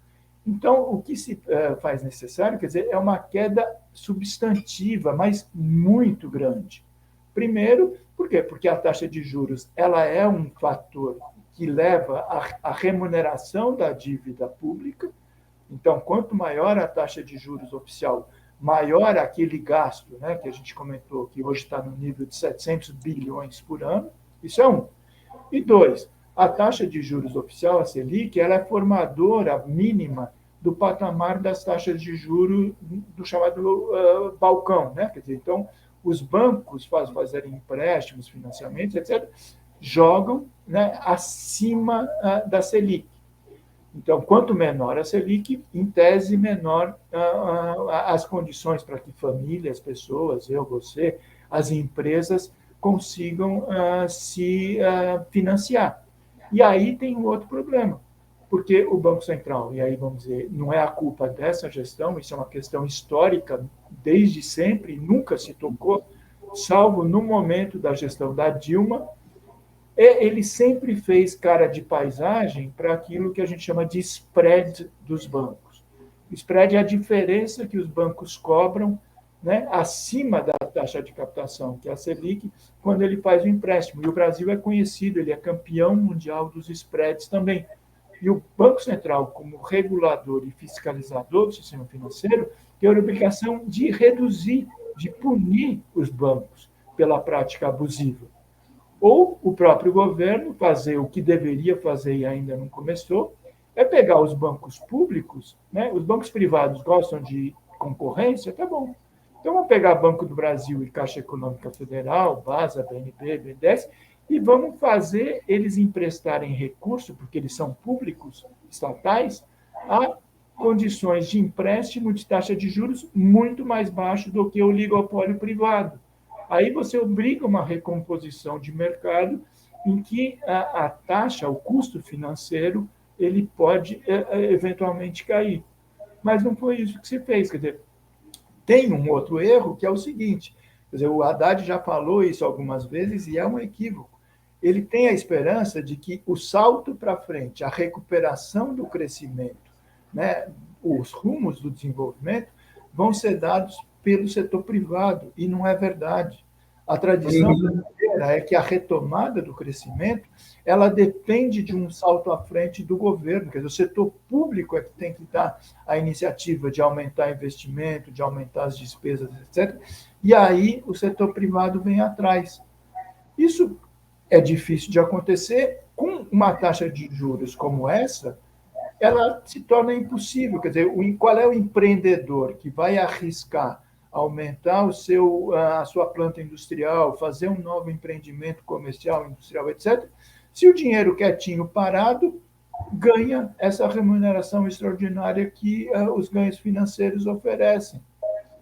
B: Então, o que se faz necessário, quer dizer, é uma queda substantiva, mas muito grande. Primeiro, por quê? Porque a taxa de juros ela é um fator que leva à remuneração da dívida pública. Então, quanto maior a taxa de juros oficial, maior aquele gasto, né, que a gente comentou, que hoje está no nível de 700 bilhões por ano. Isso é um. E dois, a taxa de juros oficial, a Selic, ela é formadora mínima do patamar das taxas de juros do chamado balcão, né? Quer dizer, então, os bancos fazerem empréstimos, financiamentos, etc., jogam, né, acima da Selic. Então, quanto menor a Selic, em tese, menor as condições para que famílias, pessoas, eu, você, as empresas consigam se financiar. E aí tem um outro problema, porque o Banco Central, e aí vamos dizer, não é a culpa dessa gestão, isso é uma questão histórica desde sempre, nunca se tocou, salvo no momento da gestão da Dilma, ele sempre fez cara de paisagem para aquilo que a gente chama de spread dos bancos. O spread é a diferença que os bancos cobram, né, acima da taxa de captação, que é a Selic, quando ele faz o empréstimo. E o Brasil é conhecido, ele é campeão mundial dos spreads também. E o Banco Central, como regulador e fiscalizador do sistema financeiro, tem a obrigação de reduzir, de punir os bancos pela prática abusiva. Ou o próprio governo fazer o que deveria fazer e ainda não começou, é pegar os bancos públicos, né? Os bancos privados gostam de concorrência, tá bom. Então vamos pegar Banco do Brasil e Caixa Econômica Federal, BASA, BNB, BNDES, e vamos fazer eles emprestarem recurso, porque eles são públicos, estatais, a condições de empréstimo de taxa de juros muito mais baixo do que o oligopólio privado. Aí você obriga uma recomposição de mercado em que a taxa, o custo financeiro, ele pode eventualmente cair. Mas não foi isso que se fez. Quer dizer, tem um outro erro que é o seguinte, quer dizer, o Haddad já falou isso algumas vezes e é um equívoco. Ele tem a esperança de que o salto para frente, a recuperação do crescimento, né, os rumos do desenvolvimento vão ser dados pelo setor privado, e não é verdade. A tradição brasileira é que a retomada do crescimento ela depende de um salto à frente do governo, quer dizer, o setor público é que tem que dar a iniciativa de aumentar investimento, de aumentar as despesas, etc. E aí o setor privado vem atrás. Isso é difícil de acontecer com uma taxa de juros como essa, ela se torna impossível. Quer dizer, qual é o empreendedor que vai arriscar aumentar a sua planta industrial, fazer um novo empreendimento comercial, industrial, etc., se o dinheiro quietinho parado ganha essa remuneração extraordinária que os ganhos financeiros oferecem?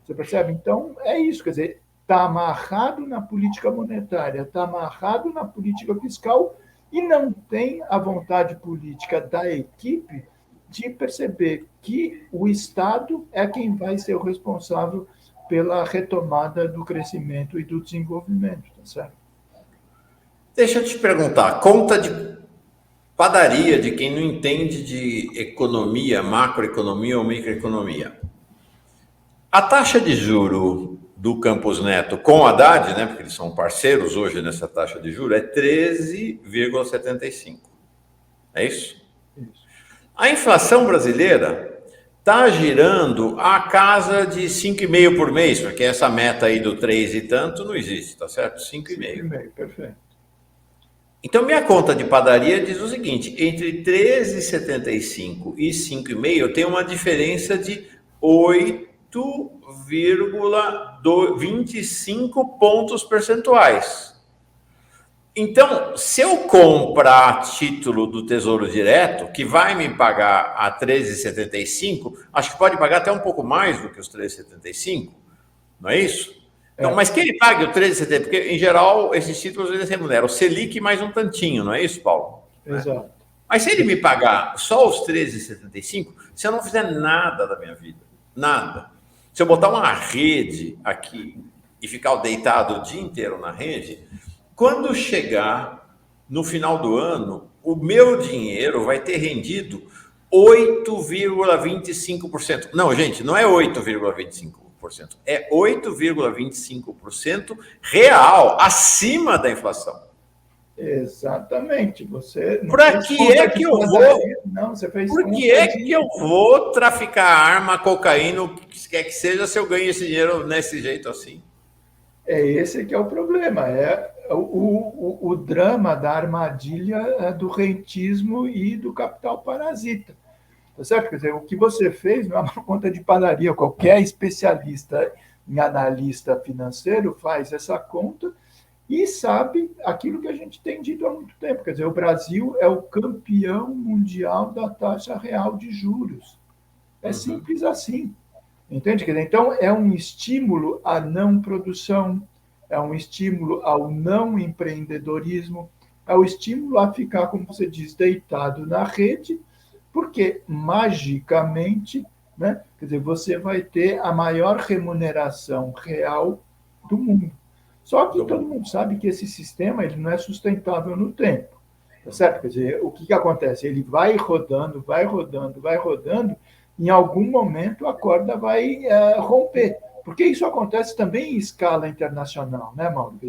B: Você percebe? Então, é isso. Quer dizer, está amarrado na política monetária, está amarrado na política fiscal e não tem a vontade política da equipe de perceber que o Estado é quem vai ser o responsável pela retomada do crescimento e do desenvolvimento, tá certo?
A: Deixa eu te perguntar, conta de padaria de quem não entende de economia, macroeconomia ou microeconomia. A taxa de juro do Campos Neto com o Haddad, né, porque eles são parceiros hoje nessa taxa de juro, é 13,75. É isso?
B: Isso.
A: A inflação brasileira está girando a casa de 5,5 por mês, porque essa meta aí do 3 e tanto não existe, tá certo? 5,5.
B: 5,5, perfeito.
A: Então, minha conta de padaria diz o seguinte, entre 13,75 e 5,5 tem uma diferença de 8,25 pontos percentuais. Então, se eu comprar título do Tesouro Direto, que vai me pagar a 13,75, acho que pode pagar até um pouco mais do que os 13,75, não é isso? Então, mas que ele pague o 13,75, porque em geral esses títulos eles remuneram o Selic mais um tantinho, não é isso, Paulo?
B: Exato.
A: Mas se ele me pagar só os 13,75, se eu não fizer nada da minha vida, nada, se eu botar uma rede aqui e ficar deitado o dia inteiro na rede, quando chegar no final do ano, o meu dinheiro vai ter rendido 8,25%. Não, gente, não é 8,25%, é 8,25% real, acima da inflação.
B: Exatamente. Você não
A: Para que é que eu vou?
B: Não, você fez.
A: Por que é que eu vou traficar arma, cocaína, o que quer que seja, se eu ganho esse dinheiro desse jeito assim?
B: É esse que é o problema, o drama da armadilha do rentismo e do capital parasita. Tá certo? Quer dizer, o que você fez não é uma conta de padaria. Qualquer especialista em analista financeiro faz essa conta e sabe aquilo que a gente tem dito há muito tempo. Quer dizer, o Brasil é o campeão mundial da taxa real de juros. É simples assim. Entende? Então, é um estímulo à não produção, é um estímulo ao não empreendedorismo, é um estímulo a ficar, como você diz, deitado na rede, porque, magicamente, né, quer dizer, você vai ter a maior remuneração real do mundo. Só que todo mundo sabe que esse sistema ele não é sustentável no tempo. Tá certo? Quer dizer, o que acontece? Ele vai rodando, vai rodando, vai rodando, em algum momento a corda vai romper. Porque isso acontece também em escala internacional, né, Mauro?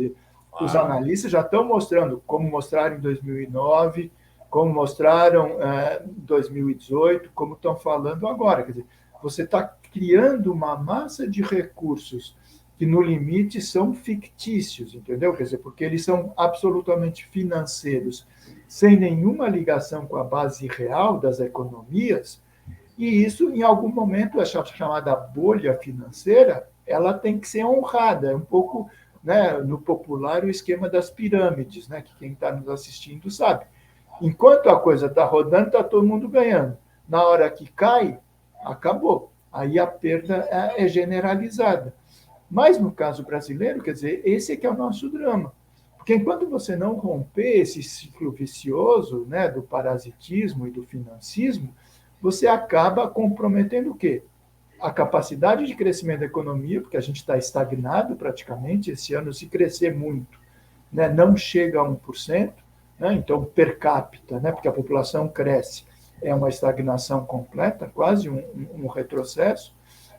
B: Os analistas já estão mostrando, como mostraram em 2009, como mostraram em 2018, como estão falando agora. Quer dizer, você está criando uma massa de recursos que, no limite, são fictícios, entendeu? Quer dizer, porque eles são absolutamente financeiros, sem nenhuma ligação com a base real das economias, e isso, em algum momento, a chamada bolha financeira, ela tem que ser honrada. É um pouco, né, no popular, o esquema das pirâmides, né, que quem está nos assistindo sabe. Enquanto a coisa está rodando, está todo mundo ganhando. Na hora que cai, acabou. Aí a perda é generalizada. Mas, no caso brasileiro, quer dizer, esse é que é o nosso drama. Porque enquanto você não romper esse ciclo vicioso, né, do parasitismo e do financismo, você acaba comprometendo o quê? A capacidade de crescimento da economia, porque a gente está estagnado praticamente, esse ano, se crescer muito, né, não chega a 1%, né, então per capita, né, porque a população cresce, é uma estagnação completa, quase um retrocesso.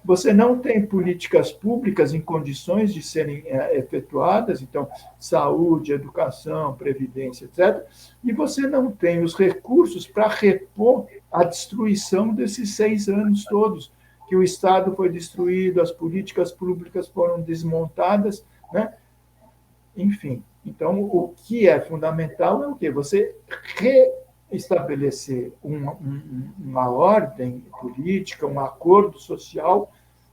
B: Você não tem políticas públicas em condições de serem efetuadas, então, saúde, educação, previdência, etc. E você não tem os recursos para repor a destruição desses 6 anos todos, que o Estado foi destruído, as políticas públicas foram desmontadas, né? Enfim. Então, o que é fundamental é o quê? Você reestabelecer uma ordem política, um acordo social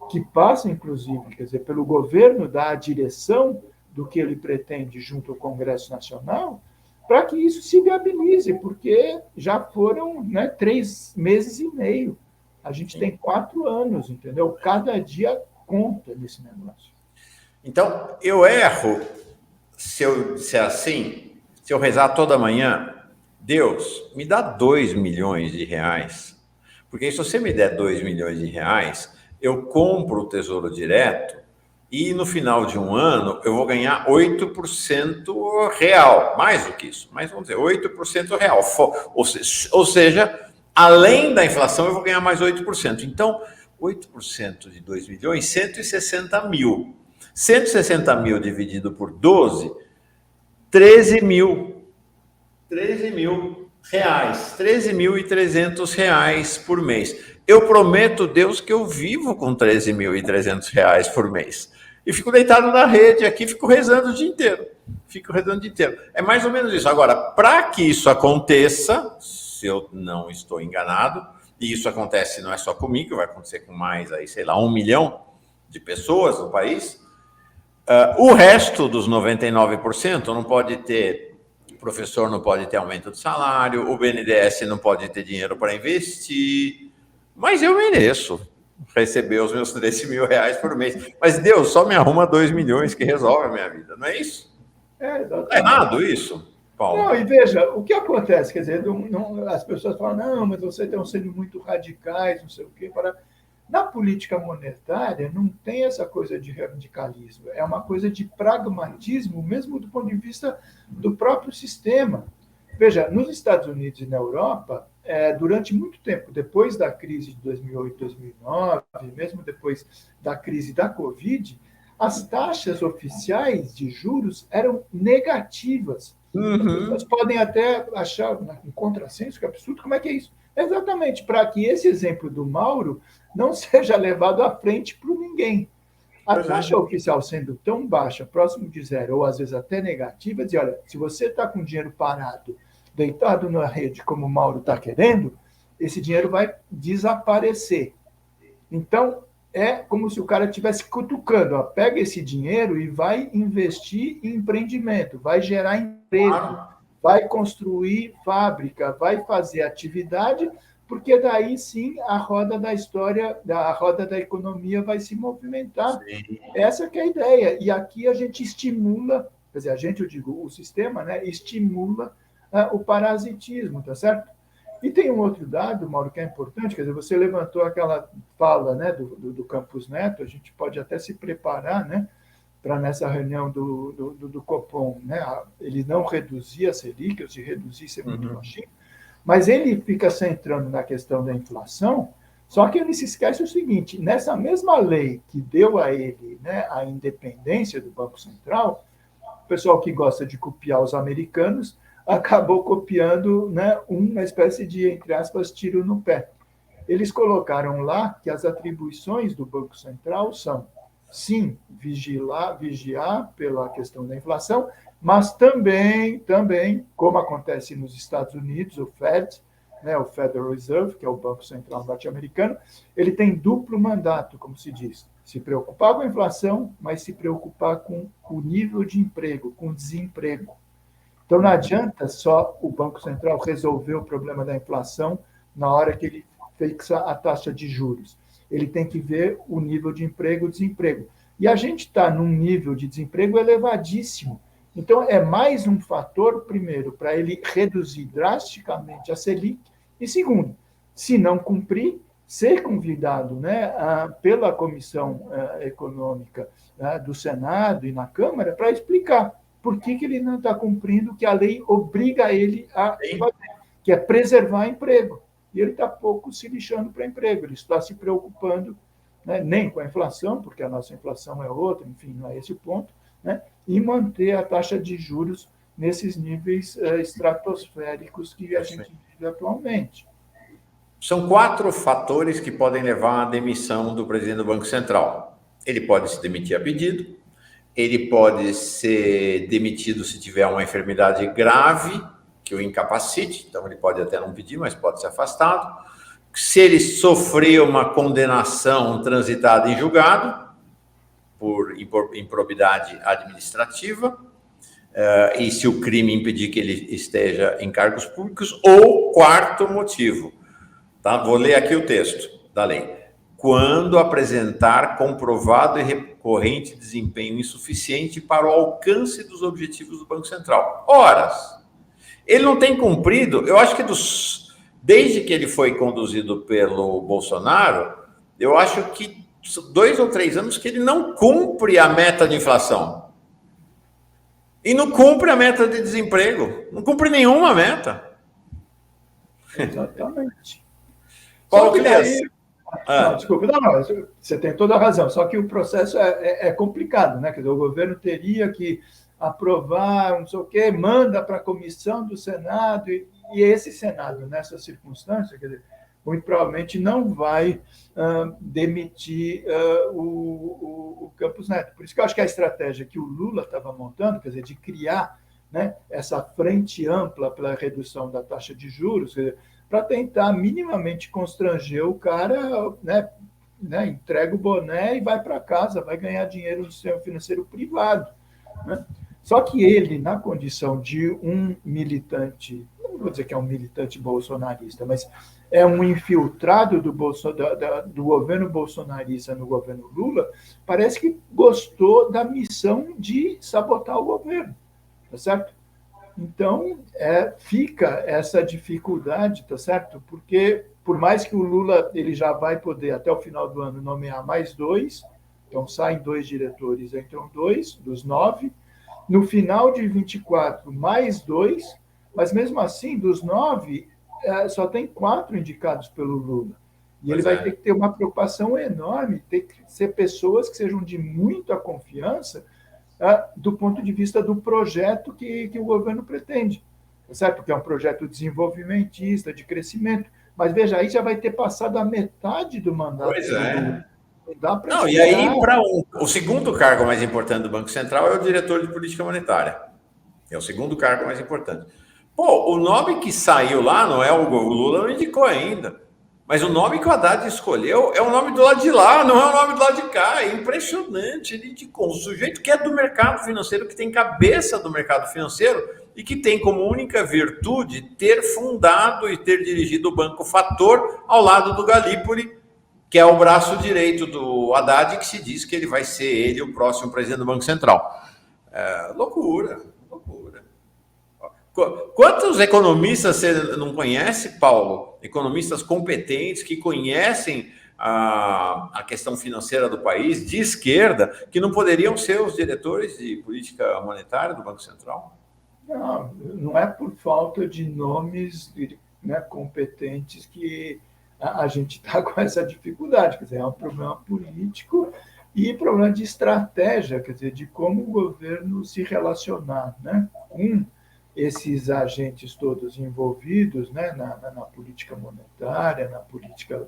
B: que passa, inclusive, quer dizer, pelo governo dar a direção do que ele pretende junto ao Congresso Nacional, para que isso se viabilize, porque já foram, né, 3 meses e meio. A gente tem 4 anos, entendeu? Cada dia conta nesse negócio.
A: Então, eu erro se eu disser assim, se eu rezar toda manhã, Deus, me dá 2 milhões de reais. Porque se você me der 2 milhões de reais, eu compro o Tesouro Direto e no final de um ano eu vou ganhar 8% real. Mais do que isso, mas vamos dizer, 8% real. Ou seja, além da inflação eu vou ganhar mais 8%. Então, 8% de 2 milhões, 160 mil. 160 mil dividido por 12, 13 mil. 13 mil reais. 13.300 reais por mês. Eu prometo, Deus, que eu vivo com 13.300 reais por mês. E fico deitado na rede aqui, fico rezando o dia inteiro. Fico rezando o dia inteiro. É mais ou menos isso. Agora, para que isso aconteça, se eu não estou enganado, e isso acontece não é só comigo, vai acontecer com mais, aí, sei lá, 1 milhão de pessoas no país, o resto dos 99% não pode ter, o professor não pode ter aumento de salário, o BNDES não pode ter dinheiro para investir, mas eu mereço receber os meus 13 mil reais por mês. Mas Deus, só me arruma 2 milhões que resolve a minha vida, não é isso? Está errado isso, Paulo?
B: Não, e veja, o que acontece, quer dizer, as pessoas falam, não, mas vocês estão sendo muito radicais, não sei o quê, para... Na política monetária, não tem essa coisa de radicalismo, é uma coisa de pragmatismo, mesmo do ponto de vista do próprio sistema. Veja, nos Estados Unidos e na Europa, durante muito tempo, depois da crise de 2008, 2009, mesmo depois da crise da Covid, as taxas oficiais de juros eram negativas. As pessoas podem até achar um contrassenso, que é absurdo, como é que é isso? Exatamente, para que esse exemplo do Mauro não seja levado à frente por ninguém. A taxa oficial sendo tão baixa, próximo de zero, ou às vezes até negativa, diz, olha, se você está com dinheiro parado, deitado na rede, como o Mauro está querendo, esse dinheiro vai desaparecer. Então, é como se o cara estivesse cutucando, ó, pega esse dinheiro e vai investir em empreendimento, vai gerar emprego, vai construir fábrica, vai fazer atividade, porque daí sim a roda da história, a roda da economia vai se movimentar. Sim. Essa que é a ideia. E aqui a gente estimula, quer dizer, a gente, eu digo, o sistema, né, estimula o parasitismo, tá certo? E tem um outro dado, Mauro, que é importante, quer dizer, você levantou aquela fala, né, do Campos Neto, a gente pode até se preparar, né, para nessa reunião do Copom, né, ele não reduzir a Selic, ou se reduzir ser muito baixinho, mas ele fica centrando na questão da inflação, só que ele se esquece o seguinte, nessa mesma lei que deu a ele, né, a independência do Banco Central, o pessoal que gosta de copiar os americanos acabou copiando, né, uma espécie de, entre aspas, tiro no pé. Eles colocaram lá que as atribuições do Banco Central são, sim, vigiar pela questão da inflação, mas também, como acontece nos Estados Unidos, o Fed, né, o Federal Reserve, que é o Banco Central norte-americano, ele tem duplo mandato, como se diz, se preocupar com a inflação, mas se preocupar com o nível de emprego, com o desemprego. Então, não adianta só o Banco Central resolver o problema da inflação na hora que ele fixa a taxa de juros. Ele tem que ver o nível de emprego e desemprego. E a gente está num nível de desemprego elevadíssimo. Então, é mais um fator, primeiro, para ele reduzir drasticamente a Selic, e segundo, se não cumprir, ser convidado, né, pela Comissão Econômica, do Senado e na Câmara para explicar por que ele não está cumprindo o que a lei obriga ele a fazer, que é preservar emprego. E ele está pouco se lixando para emprego, ele está se preocupando, né, nem com a inflação, porque a nossa inflação é outra, enfim, não é esse o ponto, né, e manter a taxa de juros nesses níveis estratosféricos que a gente vive atualmente.
A: São 4 fatores que podem levar à demissão do presidente do Banco Central. Ele pode se demitir a pedido, ele pode ser demitido se tiver uma enfermidade grave que o incapacite, então ele pode até não pedir, mas pode ser afastado. Se ele sofrer uma condenação transitada em julgado, por improbidade administrativa, e se o crime impedir que ele esteja em cargos públicos, ou quarto motivo, tá? Vou ler aqui o texto da lei. Quando apresentar comprovado e recorrente desempenho insuficiente para o alcance dos objetivos do Banco Central. Ora, ele não tem cumprido, eu acho que desde que ele foi conduzido pelo Bolsonaro, eu acho que 2 ou 3 anos que ele não cumpre a meta de inflação. E não cumpre a meta de desemprego. Não cumpre nenhuma meta.
B: Exatamente.
A: Paulo Clias.
B: Não, desculpa, não, você tem toda a razão, só que o processo é complicado, né? Quer dizer, o governo teria que aprovar, não sei o quê, manda para a comissão do Senado, e esse Senado, nessa circunstância, quer dizer, muito provavelmente não vai demitir o Campos Neto. Por isso que eu acho que a estratégia que o Lula estava montando, quer dizer, de criar, né, essa frente ampla pela redução da taxa de juros, para tentar minimamente constranger o cara, né, entrega o boné e vai para casa, vai ganhar dinheiro no sistema financeiro privado, né? Só que ele, na condição de um militante, não vou dizer que é um militante bolsonarista, mas é um infiltrado do governo bolsonarista no governo Lula, parece que gostou da missão de sabotar o governo, tá certo? Então, fica essa dificuldade, tá certo? Porque, por mais que o Lula ele já vai poder, até o final do ano, nomear mais 2, então saem 2 diretores, entram 2, dos 9, no final de 24, mais 2, mas mesmo assim, dos 9, só tem 4 indicados pelo Lula. E ele vai ter que ter uma preocupação enorme, ter que ser pessoas que sejam de muita confiança do ponto de vista do projeto que o governo pretende, certo? Que é um projeto desenvolvimentista, de crescimento. Mas veja, aí já vai ter passado a metade do mandato.
A: Pois é.
B: Não dá para
A: não, e aí, o segundo cargo mais importante do Banco Central é o diretor de política monetária. É o segundo cargo mais importante. Pô, o nome que saiu lá não é o Lula, não indicou ainda. Mas o nome que o Haddad escolheu é o nome do lado de lá, não é o nome do lado de cá. É impressionante. Ele indicou um sujeito que é do mercado financeiro, que tem cabeça do mercado financeiro e que tem como única virtude ter fundado e ter dirigido o Banco Fator ao lado do Galípoli, que é o braço direito do Haddad, que se diz que ele vai ser ele o próximo presidente do Banco Central. Loucura. Quantos economistas você não conhece, Paulo? Economistas competentes que conhecem a questão financeira do país, de esquerda, que não poderiam ser os diretores de política monetária do Banco Central?
B: Não é por falta de nomes, né, competentes que a gente está com essa dificuldade. Quer dizer, é um problema político e problema de estratégia, quer dizer, de como o governo se relacionar, né, com esses agentes todos envolvidos, né, na política monetária, na política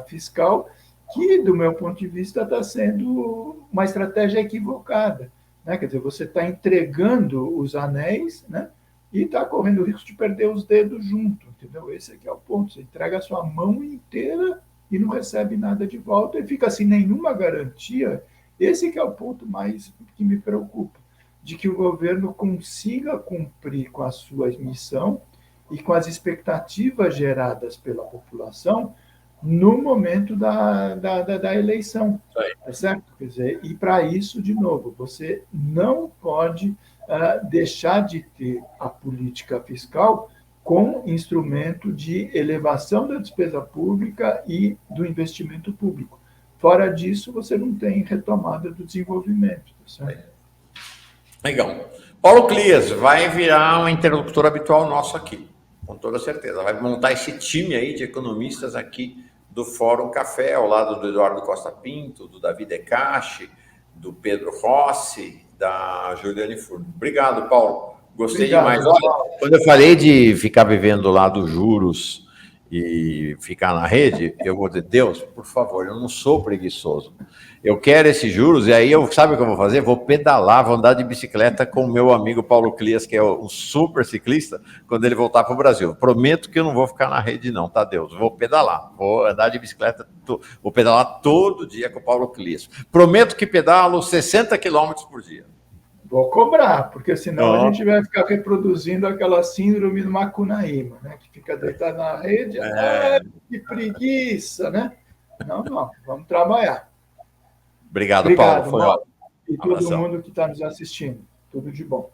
B: fiscal, que, do meu ponto de vista, está sendo uma estratégia equivocada, né? Quer dizer, você está entregando os anéis, né, e está correndo o risco de perder os dedos junto, entendeu? Esse aqui é o ponto. Você entrega a sua mão inteira e não recebe nada de volta e fica sem nenhuma garantia. Esse que é o ponto mais que me preocupa, de que o governo consiga cumprir com a sua missão e com as expectativas geradas pela população no momento da eleição, tá certo? Quer dizer, e para isso, de novo, você não pode deixar de ter a política fiscal com instrumento de elevação da despesa pública e do investimento público. Fora disso, você não tem retomada do desenvolvimento. Tá certo?
A: Legal. Paulo Clias vai virar um interlocutor habitual nosso aqui, com toda certeza. Vai montar esse time aí de economistas aqui do Fórum Café, ao lado do Eduardo Costa Pinto, do Davi Decache, do Pedro Rossi, da Juliane Furno. Obrigado, Paulo. Gostei demais. Olha, quando eu falei de ficar vivendo lá dos juros e ficar na rede, eu vou dizer, Deus, por favor, eu não sou preguiçoso. Eu quero esses juros, e aí sabe o que eu vou fazer? Vou pedalar, vou andar de bicicleta com o meu amigo Paulo Clias, que é um super ciclista, quando ele voltar para o Brasil. Prometo que eu não vou ficar na rede não, tá, Deus? Vou pedalar, vou andar de bicicleta, vou pedalar todo dia com o Paulo Clias. Prometo que pedalo 60 quilômetros por dia.
B: Vou cobrar, porque senão a gente vai ficar reproduzindo aquela síndrome do Macunaíma, né? Que fica deitado na rede, que preguiça, né? Não, vamos trabalhar.
A: Obrigado, Paulo.
B: Foi ótimo. E todo mundo que está nos assistindo. Tudo de bom.